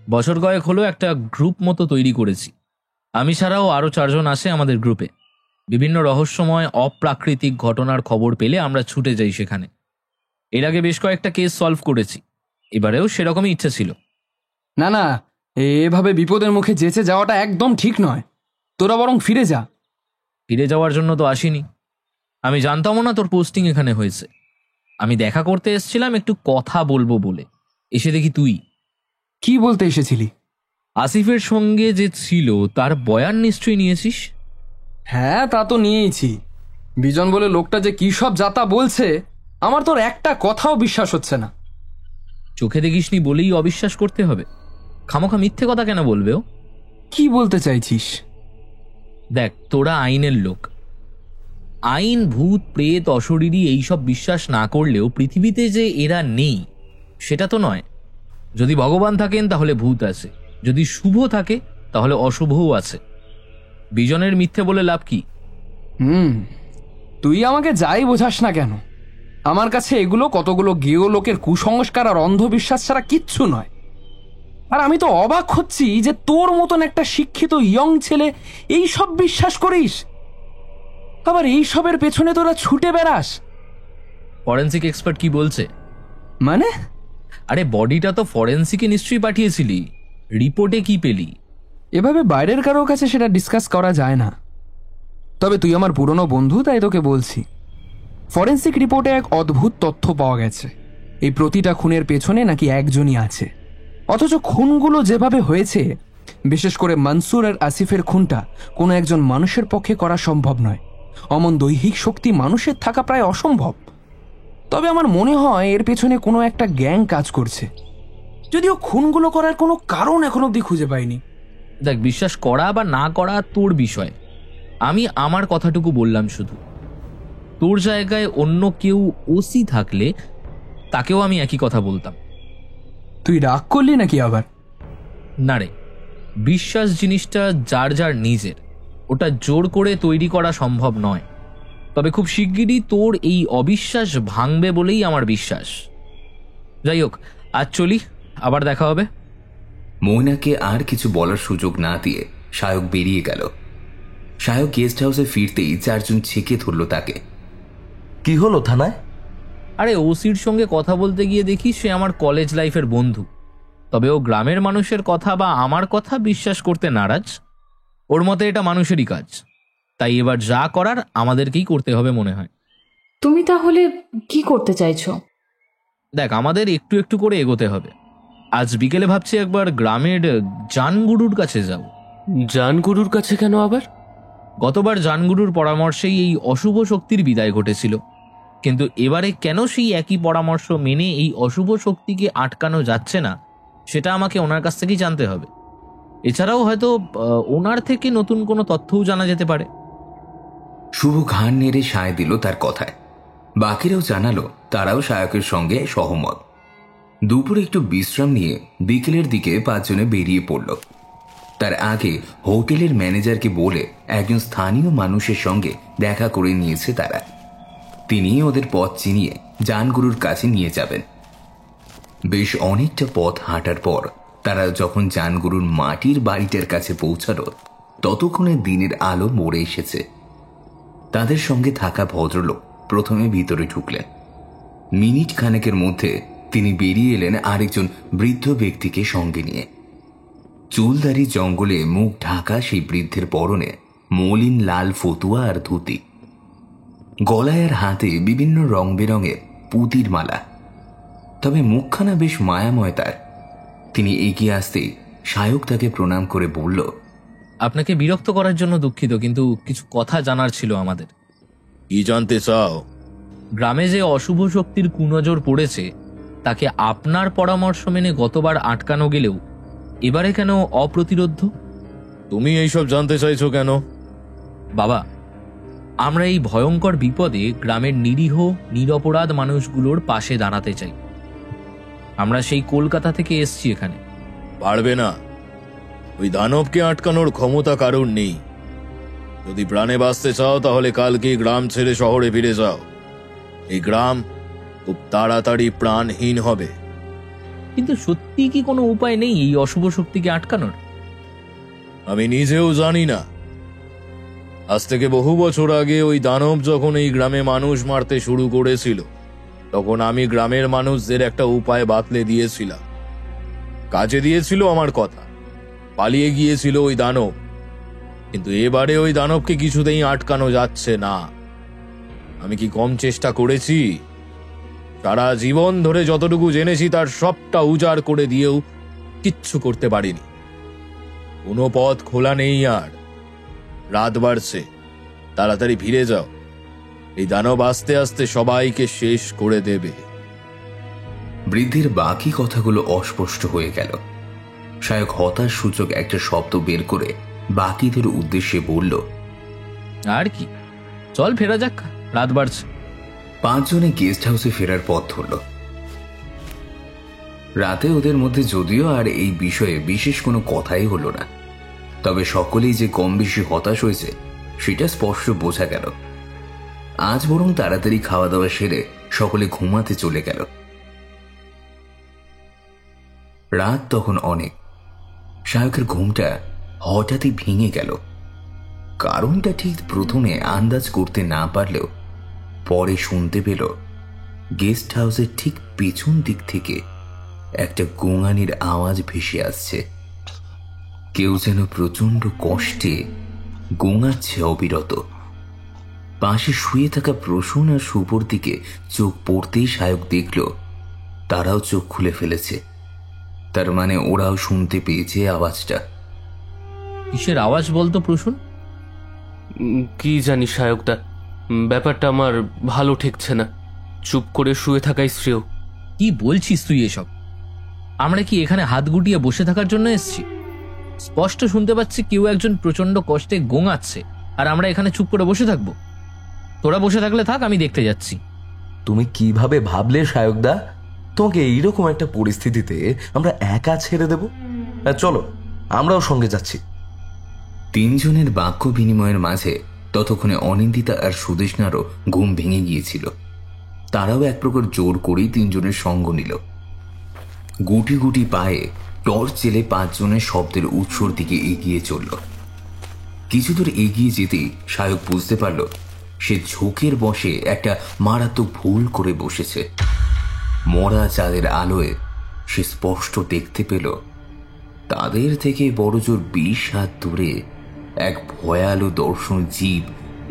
বছর কয়েক হলো একটা গ্রুপ মতো তৈরি করেছি। আমি ছাড়াও আরও 4 জন আসে আমাদের গ্রুপে। বিভিন্ন রহস্যময় অপ্রাকৃতিক ঘটনার খবর পেলে আমরা ছুটে যাই সেখানে। এর আগে বেশ কয়েকটা কেস সলভ করেছি, এবারেও সেরকমই ইচ্ছা ছিল। না না, এভাবে বিপদের মুখে যেচে যাওয়াটা একদম ঠিক নয়। তোরা বরং ফিরে যা। ফিরে যাওয়ার জন্য তো আসিনি, আমি জানতামও না তোর পোস্টিং এখানে হয়েছে। আমি দেখা করতে এসেছিলাম একটু কথা বলবো বলে, এসে দেখি তুই। কি বলতে এসেছিলি? আসিফের সঙ্গে যে ছিল তার বয়ান নিশ্চয়ই নিয়েছিস। হ্যাঁ, তা তো নিয়েইছি। বিজন বলে লোকটা যে কি সব যাতা বলছে, আমার তোর একটা কথাও বিশ্বাস হচ্ছে না। চোখে দেখিসনি বলেই অবিশ্বাস করতে হবে? খামোখা মিথ্যে কথা কেন বলবে ও? কি বলতে চাইছিস? দেখ, তোরা আইনের লোক। আইন, ভূত, প্রেত, অশরীরী এইসব বিশ্বাস না করলেও পৃথিবীতে যে এরা নেই সেটা তো নয়। যদি ভগবান থাকেন তাহলে ভূত আছে, যদি শুভ থাকে তাহলে অশুভও আছে। বিজনের মিথ্যে বলে লাভ কি? তুই আমাকে যাই বোঝাস না কেন, আমার কাছে এগুলো কতগুলো গেও লোকের কুসংস্কার আর অন্ধবিশ্বাস ছাড়া কিচ্ছু নয়। আর আমি তো অবাক হচ্ছি যে তোর মতন একটা শিক্ষিত ইয়ং ছেলে এই সব বিশ্বাস করিস, আবার এই সবের পেছনে তোরা ছুটে বেড়াস। ফরেন্সিক এক্সপার্ট কি বলছে? মানে? আরে বডিটা তো ফরেন্সিকে নিশ্চয়ই পাঠিয়েছিলি, রিপোর্টে কি পেলি? এভাবে বাইরের কারোর কাছে সেটা ডিসকাস করা যায় না। তবে তুই আমার পুরনো বন্ধু, তাই তোকে বলছি। ফরেন্সিক রিপোর্টে এক অদ্ভুত তথ্য পাওয়া গেছে। এই প্রতিটা খুনের পেছনে নাকি একজনই আছে, অথচ খুনগুলো যেভাবে হয়েছে, বিশেষ করে মনসুর আর আসিফের খুনটা কোনো একজন মানুষের পক্ষে করা সম্ভব নয়। অমন দৈহিক শক্তি মানুষের থাকা প্রায় অসম্ভব। তবে আমার মনে হয় এর পেছনে কোনো একটা গ্যাং কাজ করছে, যদিও খুনগুলো করার কোনো কারণ এখনো অব্দি খুঁজে পাইনি। দেখ, বিশ্বাস করা বা না করা তোর বিষয়। আমি আমার কথাটুকু বললাম শুধু। তোর জায়গায় অন্য কেউ ওসি থাকলে তাকেও আমি একই কথা বলতাম। তুই রাগ করলি নাকি আবার? না রে, বিশ্বাস জিনিসটা যার যার নিজের, ওটা জোর করে তৈরি করা সম্ভব নয়। তবে খুব শিগগিরই তোর এই অবিশ্বাস ভাঙবে বলেই আমার বিশ্বাস। যাই হোক, আজ চলি, আবার দেখা হবে। মৈনাকে আর কিছু বলার সুযোগ না দিয়ে শায়ক বেরিয়ে গেল। শায়ক গেস্ট হাউসে ফিরতেই 4 জন ছেকে ধরল তাকে। কি হলো থানায়? আরে ওসির সঙ্গে কথা বলতে গিয়ে দেখি সে আমার কলেজ লাইফের বন্ধু। তবে ও গ্রামের মানুষের কথা বা আমার কথা বিশ্বাস করতে নারাজ। ওর মতে এটা মানুষেরই কাজ, তাই এবার যা করার আমাদেরকেই করতে হবে মনে হয়। তুমি তাহলে কি করতে চাইছো? দেখ, আমাদের একটু একটু করে এগোতে হবে। আজ বিকেলে ভাবছি একবার গ্রামের জানগুরুর কাছে যাব। জানগুরুর কাছে কেন আবার? গতবার জানগুরুর পরামর্শেই এই অশুভ শক্তির বিদায় ঘটেছিল, কিন্তু এবারে কেন সেই একই পরামর্শ মেনে এই অশুভ শক্তিকে আটকানো যাচ্ছে না সেটা আমাকে ওনার কাছ থেকেই জানতে হবে। এছাড়াও হয়তো ওনার থেকে নতুন কোনো তথ্যও জানা যেতে পারে। শুভ ঘাড় নেড়ে সায় দিল তার কথায়। বাকিরাও জানালো তারাও সায়কের সঙ্গে সহমত। দুপুরে একটু বিশ্রাম নিয়ে বিকেলের দিকে 5 জনে বেরিয়ে পড়ল। তার আগে হোটেলের ম্যানেজারকে বলে একজন স্থানীয় মানুষের সঙ্গে দেখা করে নিয়েছে তারা। তিনি ওদের পথ চিনিয়ে জানগুরুর কাছে নিয়ে যাবেন। বেশ অনেকটা পথ হাঁটার পর তারা যখন জানগুরুর মাটির বাড়িটার কাছে পৌঁছালো, ততক্ষণে দিনের আলো মরে এসেছে। তাদের সঙ্গে থাকা ভদ্রলোক প্রথমে ভিতরে ঢুকলেন। মিনিট খানেকের মধ্যে তিনি বেরিয়ে এলেন আরেকজন বৃদ্ধ ব্যক্তিকে সঙ্গে নিয়ে। চুলদারি জঙ্গলে মুখ ঢাকা সেই বৃদ্ধের পরনে মলিন লাল ফতুয়া আর ধুতি, গলায় আর হাতে বিভিন্ন রং বেরঙের পুতির মালা। তবে মুখখানা বেশ মায়াময় তার। তিনি এগিয়ে আসতেই সায়ক তাকে প্রণাম করে বলল, আপনাকে বিরক্ত করার জন্য দুঃখিত, কিন্তু কিছু কথা জানার ছিল আমাদের। কি জানতে চাও? গ্রামে যে অশুভ শক্তির কুনজর পড়েছে তাকে আপনার পরামর্শ মেনে গতবার আটকানো গেলেও এবারে কেন অপ্রতিরোধ্য? তুমি এইসব জানতে চাইছো কেন? বাবা, আমরা এই ভয়ঙ্কর বিপদে গ্রামের নিরীহ নিরপরাধ মানুষগুলোর পাশে দাঁড়াতে চাই। আমরা সেই কলকাতা থেকে এসছি এখানে। পারবে না। ওই দানবকে আটকানোর ক্ষমতা কারোর নেই। যদি প্রাণে বাঁচতে চাও তাহলে কালকে গ্রাম ছেড়ে শহরে ফিরে যাও। এই গ্রাম খুব তাড়াতাড়ি প্রাণহীন হবে। কিন্তু সত্যি কি কোনো উপায় নেই এই অশুভ শক্তিকে আটকানোর? আমি নিজেও জানি না। আজ থেকে বহু বছর আগে ওই দানব যখন এই গ্রামে মানুষ মারতে শুরু করেছিল, তখন আমি গ্রামের মানুষদের একটা উপায় বাতলে দিয়েছিলাম। কাজে দিয়েছিল আমার কথা। পালিয়ে গিয়েছিল ওই দানব, কিন্তু এবারে ওই দানবকে কিছুতেই আটকানো যাচ্ছে না। আমি কি কম চেষ্টা করেছি? সারা জীবন ধরে যতটুকু জেনেছি তার সবটা উজাড় করে দিয়েও কিচ্ছু করতে পারিনি। কোনো পথ খোলা নেই আর। রাত বাড়ছে, তাড়াতাড়ি ফিরে যাও। এই দানব আস্তে আস্তে সবাইকে শেষ করে দেবে। বৃদ্ধের বাকি কথাগুলো অস্পষ্ট হয়ে গেল। সায়ক হতাশ সূচক একটা শব্দ বের করে বাকিদের উদ্দেশ্যে বলল, আর কি, চল ফেরা যাক, রাত বাড়ছে। 5 জনে গেস্ট হাউসে ফেরার পথ ধরল। রাতে ওদের মধ্যে যদিও আর এই বিষয়ে বিশেষ কোনো কথাই হলো না, তবে সকলেই যে কম বেশি হতাশ হয়েছে সেটা স্পষ্ট বোঝা গেল। আজ বরং তাড়াতাড়ি খাওয়া দাওয়া সেরে সকলে ঘুমাতে চলে গেল। রাত তখন অনেক। সায়কের ঘুমটা হঠাৎই ভেঙে গেল। কারণটা ঠিক প্রথমে আন্দাজ করতে না পারলেও পরে শুনতে পেল গেস্ট হাউসের ঠিক পেছন দিক থেকে একটা গোঙানির আওয়াজ ভেসে আসছে। কেউ যেন প্রচন্ড কষ্টে গোঙাচ্ছে অবিরত। পাশে শুয়ে থাকা প্রসূন আর শুভর দিকে চোখ পড়তেই সায়ক দেখল তারাও চোখ খুলে ফেলেছে। তার মানে ওরাও শুনতে পেয়েছে আওয়াজটা। কিসের আওয়াজ বলতো প্রসূন? কি জানি সায়কদা, ব্যাপারটা আমার ভালো ঠেকছে না। চুপ করে শুয়ে থাকাই শ্রেয়। কি বলছিস তুই এসব? আমরা কি এখানে হাত গুটিয়ে বসে থাকার জন্য এসেছি? স্পষ্ট শুনতে পাচ্ছি কেউ একজন প্রচন্ড কষ্টে গোঙাচ্ছে, আর আমরা এখানে চুপ করে বসে থাকবো? তোরা বসে থাকলে থাক, আমি দেখতে যাচ্ছি। তুমি কিভাবে ভাবলে সায়কদা তোমাকে এইরকম একটা পরিস্থিতিতে আমরা একা ছেড়ে দেব? চলো, আমরাও সঙ্গে যাচ্ছি। 3 জনের বাক্য বিনিময়ের মাঝে ততক্ষণে অনিন্দিতা আর সুদেষ্ণারও ঘুম ভেঙে গিয়েছিল। তারাও এক প্রকার জোর করেই 3 জনের সঙ্গ নিল। গুটি গুটি পায়ে টর্চ জেলে 5 জনের শব্দের উৎসর দিকে এগিয়ে চলল। কিছু দূর এগিয়ে যেতেই সায়ক বুঝতে পারল সে ঝোঁকের বসে একটা মারাত্মক ভুল করে বসেছে। মরা চাঁদের আলোয় সে স্পষ্ট দেখতে পেল তাদের থেকে বড়জোর 20 হাত দূরে এক ভয়ালো দর্শন জীব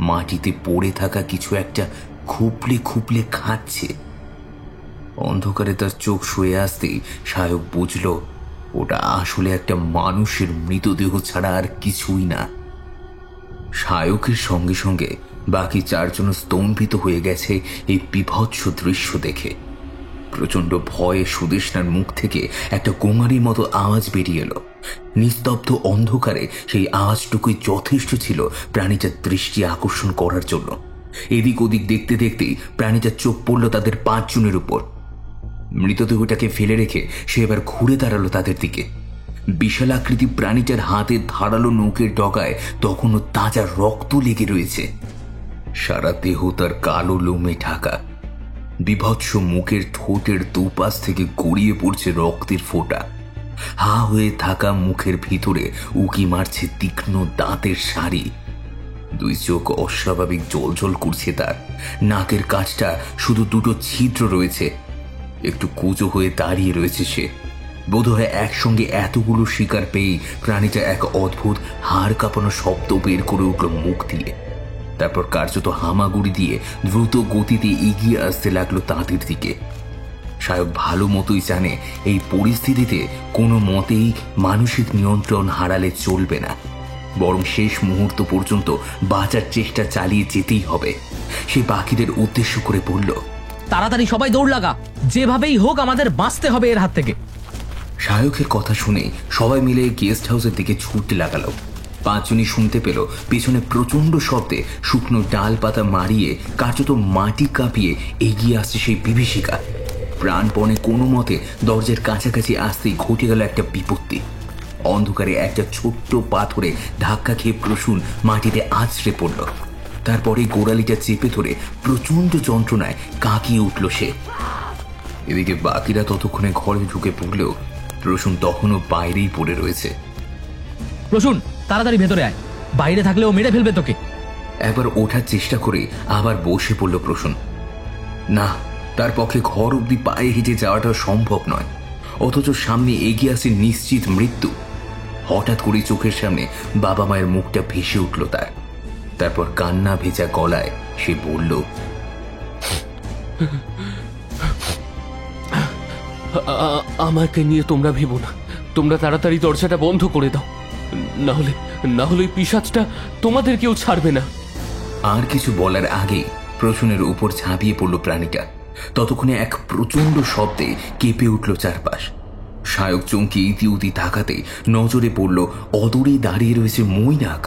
মাটিতে পড়ে থাকা কিছু একটা খুপলে খুপলে খাচ্ছে। অন্ধকারে তার চোখ শুয়ে আসতেই সায়ক বুঝল ওটা আসলে একটা মানুষের মৃতদেহ ছাড়া আর কিছুই না। সায়কের সঙ্গে সঙ্গে বাকি 4 জন স্তম্ভিত হয়ে গেছে এই বিভৎস দৃশ্য দেখে। প্রচন্ড ভয়ে সুদেষ্ণার মুখ থেকে একটা গোঙানির মতো আওয়াজ বেরিয়ে এলো। নিস্তব্ধ অন্ধকারে সেই আওয়াজটুকুই যথেষ্ট ছিল প্রাণীটার দৃষ্টি আকর্ষণ করার জন্য। এদিক ওদিক দেখতে দেখতেই প্রাণীটার চোখ পড়ল তাদের 5 জনের উপর। মৃতদেহটাকে ফেলে রেখে সে এবার ঘুরে দাঁড়ালো তাদের দিকে। বিশাল আকৃতি প্রাণীটার হাতে ধারালো নৌকের ডগায় তখনও তাজা রক্ত লেগে রয়েছে। সারা দেহ তার কালো লোমে ঢাকা। বিভৎস মুখের ঠোঁটের দুপাশ থেকে গড়িয়ে পড়ছে রক্তের ফোঁটা। হা হয়ে থাকা মুখের ভিতরে উকি মারছে তীক্ষ্ণ দাঁতের সারি। 2 চোখ অস্বাভাবিক জ্বলজ্বল করছে তার। নাকের কাছটা শুধু 2টো ছিদ্র রয়েছে। একটু কুঁজো হয়ে দাঁড়িয়ে রয়েছে সে। বোধহয় একসঙ্গে এতগুলো শিকার পেয়েই প্রাণীটা এক অদ্ভুত হাড় কাঁপানো শব্দ বের করে উঠল মুখ দিয়ে। তারপর কার্যত হামাগুড়ি দিয়ে দ্রুত গতিতে এগিয়ে আসতে লাগলো তাদের দিকে। সায়ক ভালো মতোই জানে এই পরিস্থিতিতে কোনো মতেই মানসিক নিয়ন্ত্রণ হারালে চলবে না, বরং শেষ মুহূর্ত পর্যন্ত বাঁচার চেষ্টা চালিয়ে যেতেই হবে। সে বাকিদের উদ্দেশ্য করে বলল, তাড়াতাড়ি সবাই দৌড় লাগা, যেভাবেই হোক আমাদের বাঁচতে হবে এর হাত থেকে। সায়কের কথা শুনে সবাই মিলে গেস্ট হাউসের দিকে ছুটতে লাগালো। 5 জনই শুনতে পেল পেছনে প্রচন্ড শব্দে শুকনো ডাল পাতা মারিয়ে কার্যত মাটি কাঁপিয়ে এগিয়ে আসছে সেই বিভীষিকা। প্রাণপণে কোনো মতে দরজার কাছাকাছি আসতেই ঘটে গেল একটা বিপত্তি। অন্ধকারে একটা ছোট্ট পাথরে ধাক্কা খেয়ে প্রসূন মাটিতে আছড়ে পড়ল। তারপরে গোড়ালিটা চেপে ধরে প্রচন্ড যন্ত্রণায় কাঁকিয়ে উঠল সে। এদিকে বাকিরা ততক্ষণে ঘরে ঢুকে পড়লেও প্রসূন তখনও বাইরেই পড়ে রয়েছে। প্রসূন, তাড়াতাড়ি ভেতরে আয়, বাইরে থাকলেও মেরে ফেলবে তোকে। একবার ওঠার চেষ্টা করে আবার বসে পড়ল প্রসূন। না, তার পক্ষে ঘর অব্দি পায়ে হেঁটে যাওয়াটা সম্ভব নয়, অথচ সামনে এগিয়ে আসে নিশ্চিত মৃত্যু। হঠাৎ করে চোখের সামনে বাবা মায়ের মুখটা ভেসে উঠল তার। তারপর কান্না ভেজা গলায় সে বলল, আমাকে নিয়ে তোমরা ভেবো না, তোমরা তাড়াতাড়ি দরজাটা বন্ধ করে দাও, না হলে পিশাচটা তোমাদেরকেও ছাড়বে না। আর কিছু বলার আগেই প্রসূনের উপর ঝাঁপিয়ে পড়ল প্রাণীটা। ততক্ষণে এক প্রচন্ড শব্দে কেঁপে উঠল চারপাশ। সায়ক চমকে ইতিউতি তাকাতে নজরে পড়ল অদূরে দাঁড়িয়ে রয়েছে মৈনাক।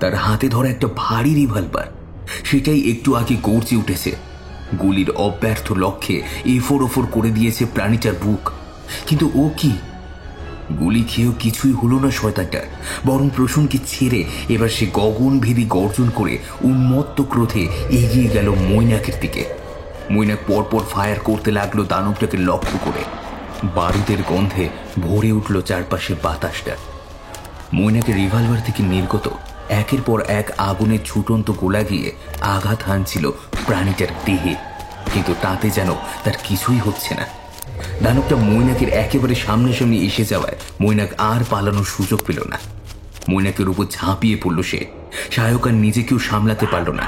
তার হাতে ধরা একটা ভারী রিভলভার। সেটাই একটু আগে গর্জে উঠেছে। গুলির অব্যর্থ লক্ষ্যে এফোর ওফোর করে দিয়েছে প্রাণীটার বুক। কিন্তু ও কি? গুলি খেয়েও কিছুই হলো না শয়তানটার, বরং প্রসূনকে ছেড়ে এবার সে গগনভেদী গর্জন করে উন্মত্ত ক্রোধে এগিয়ে গেল মৈনাকের দিকে। মৈনাক পরপর ফায়ার করতে লাগলো দানবটাকে লক্ষ্য করে। বারুদের গন্ধে ভরে উঠল চারপাশের বাতাসটা। মৈনাকের রিভলভার থেকে নির্গত একের পর এক আগুনের ছুটন্ত গোলা গিয়ে আঘাত হানছিল প্রাণীটার দেহে, কিন্তু তাতে যেন তার কিছুই হচ্ছে না। দানবটা মৈনাকের একেবারে সামনাসামনি এসে যাওয়ায় মৈনাক আর পালানোর সুযোগ পেল না। মৈনাকের উপর ঝাঁপিয়ে পড়ল সে। সায়ক আর নিজেকেও সামলাতে পারল না।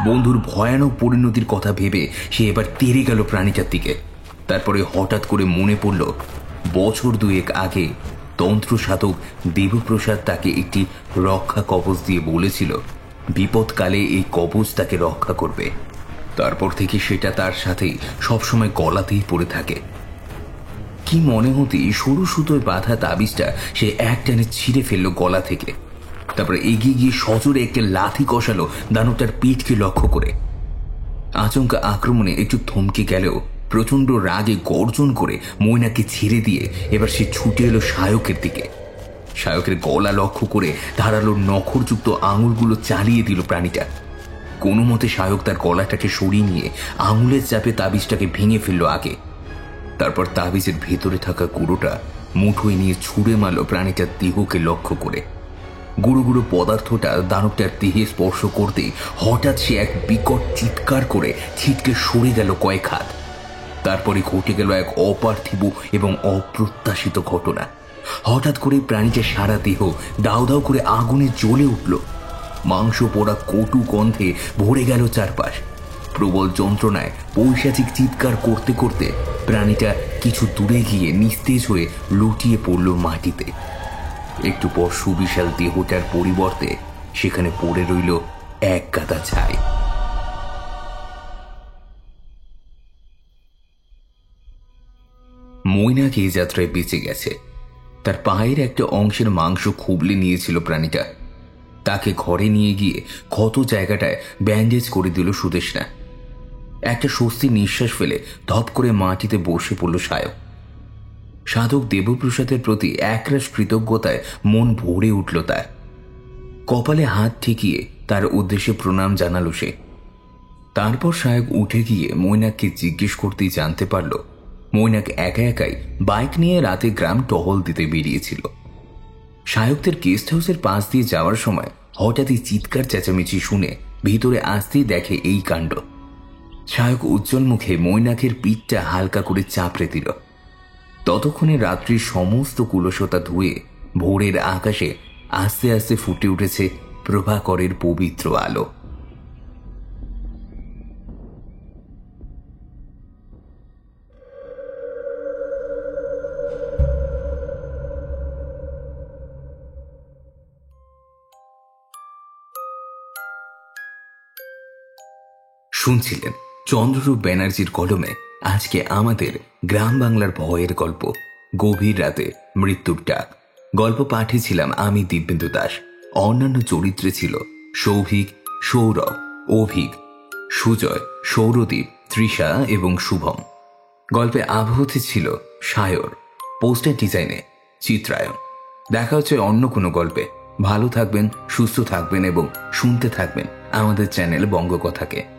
বন্ধুর ভয়ানক পরিণতির কথা ভেবে সে এবার তেড়ে গেল প্রাণীটার দিকে। তারপরে হঠাৎ করে মনে পড়ল বছর 2 আগে তন্ত্র সাধক দেবপ্রসাদ তাকে একটি রক্ষা কবচ দিয়ে বলেছিল বিপদকালে এই কবচ তাকে রক্ষা করবে। তারপর থেকে সেটা তার সাথে সবসময় গলাতেই পড়ে থাকে। কি মনে হতেই সরু সুতোয় বাঁধা তাবিজটা সে এক টানে ছিঁড়ে ফেলল গলা থেকে। তারপরে এগিয়ে গিয়ে সজোরে একটা লাথি কষালো দানবটার পিঠকে লক্ষ্য করে। আচমকা আক্রমণে একটু থমকে গেলেও প্রচন্ড রাগে গর্জন করে মৈনাকে ছেড়ে দিয়ে এবার সে ছুটে এলো সায়কের দিকে। সায়কের গলা লক্ষ্য করে ধারালো নখরযুক্ত আঙুলগুলো চালিয়ে দিল প্রাণীটা। কোনো মতে সায়ক তার গলাটাকে সরিয়ে নিয়ে আঙুলের চাপে তাবিজটাকে ভেঙে ফেলল আগে। তারপর তাবিজের ভেতরে থাকা গুঁড়োটা মুঠোয় নিয়ে ছুঁড়ে মারল প্রাণীটার দেহকে লক্ষ্য করে। গুঁড়ো গুঁড়ো পদার্থটা দানবটার দেহে স্পর্শ করতেই হঠাৎ সে এক বিকট চিৎকার করে ছিটকে সরে গেল কয়েক হাত। তারপরে ঘটে গেল এক অপার্থিব এবং অপ্রত্যাশিত ঘটনা। হঠাৎ করে প্রাণীটা সারা দেহ দাউ দাউ করে আগুনে জ্বলে উঠল। মাংস পোড়া কটু গন্ধে ভরে গেল চারপাশ। প্রবল যন্ত্রণায় পৈশাচিক চিৎকার করতে করতে প্রাণীটা কিছু দূরে গিয়ে নিস্তেজ হয়ে লুটিয়ে পড়ল মাটিতে। একটু পর সুবিশাল দেহটার পরিবর্তে সেখানে পড়ে রইল এক গাদা ছাই। মৈনাক এই যাত্রায় বেঁচে গেছে। তার পায়ের একটা অংশের মাংস খুবলে নিয়েছিল প্রাণীটা। তাকে ঘরে নিয়ে গিয়ে ক্ষত জায়গাটায় ব্যান্ডেজ করে দিল সুদেশনা। একটা স্বস্তির নিঃশ্বাস ফেলে ধপ করে মাটিতে বসে পড়ল সায়ক। সাধক দেবপ্রসাদের প্রতি একরাশ কৃতজ্ঞতায় মন ভরে উঠল তার। কপালে হাত ঠেকিয়ে তার উদ্দেশ্যে প্রণাম জানালো সে। তারপর সায়ক উঠে গিয়ে মৈনাককে জিজ্ঞেস করতেই জানতে পারল মৈনাক একা একাই বাইক নিয়ে রাতে গ্রাম টহল দিতে বেরিয়েছিল। সায়কদের গেস্ট হাউসের পাশ দিয়ে যাওয়ার সময় হঠাৎই চিৎকার চেঁচামেচি শুনে ভিতরে আসতেই দেখে এই কাণ্ড। সায়ক উজ্জ্বল মুখে মৈনাকের পিঠটা হালকা করে চাপড়ে দিল। ততক্ষণে রাত্রির সমস্ত কুলসতা ধুয়ে ভোরের আকাশে আস্তে আস্তে ফুটে উঠেছে প্রভাকরের পবিত্র আলো। শুনছিলেন চন্দ্ররূপ ব্যানার্জির কলমে আজকে আমাদের গ্রাম বাংলার ভয়ের গল্প গভীর রাতে মৃত্যুর ডাক। গল্প পাঠিয়েছিলাম আমি দিব্যেন্দু দাস। অন্যান্য চরিত্রে ছিল সৌভিক, সৌরভ, অভিক, সুজয়, সৌরদীপ, তৃষা এবং শুভম। গল্পে আবহতে ছিল সায়র, পোস্টার ডিজাইনে চিত্রায়ন। দেখা হচ্ছে অন্য কোনো গল্পে। ভালো থাকবেন, সুস্থ থাকবেন এবং শুনতে থাকবেন আমাদের চ্যানেল বঙ্গকথাকে।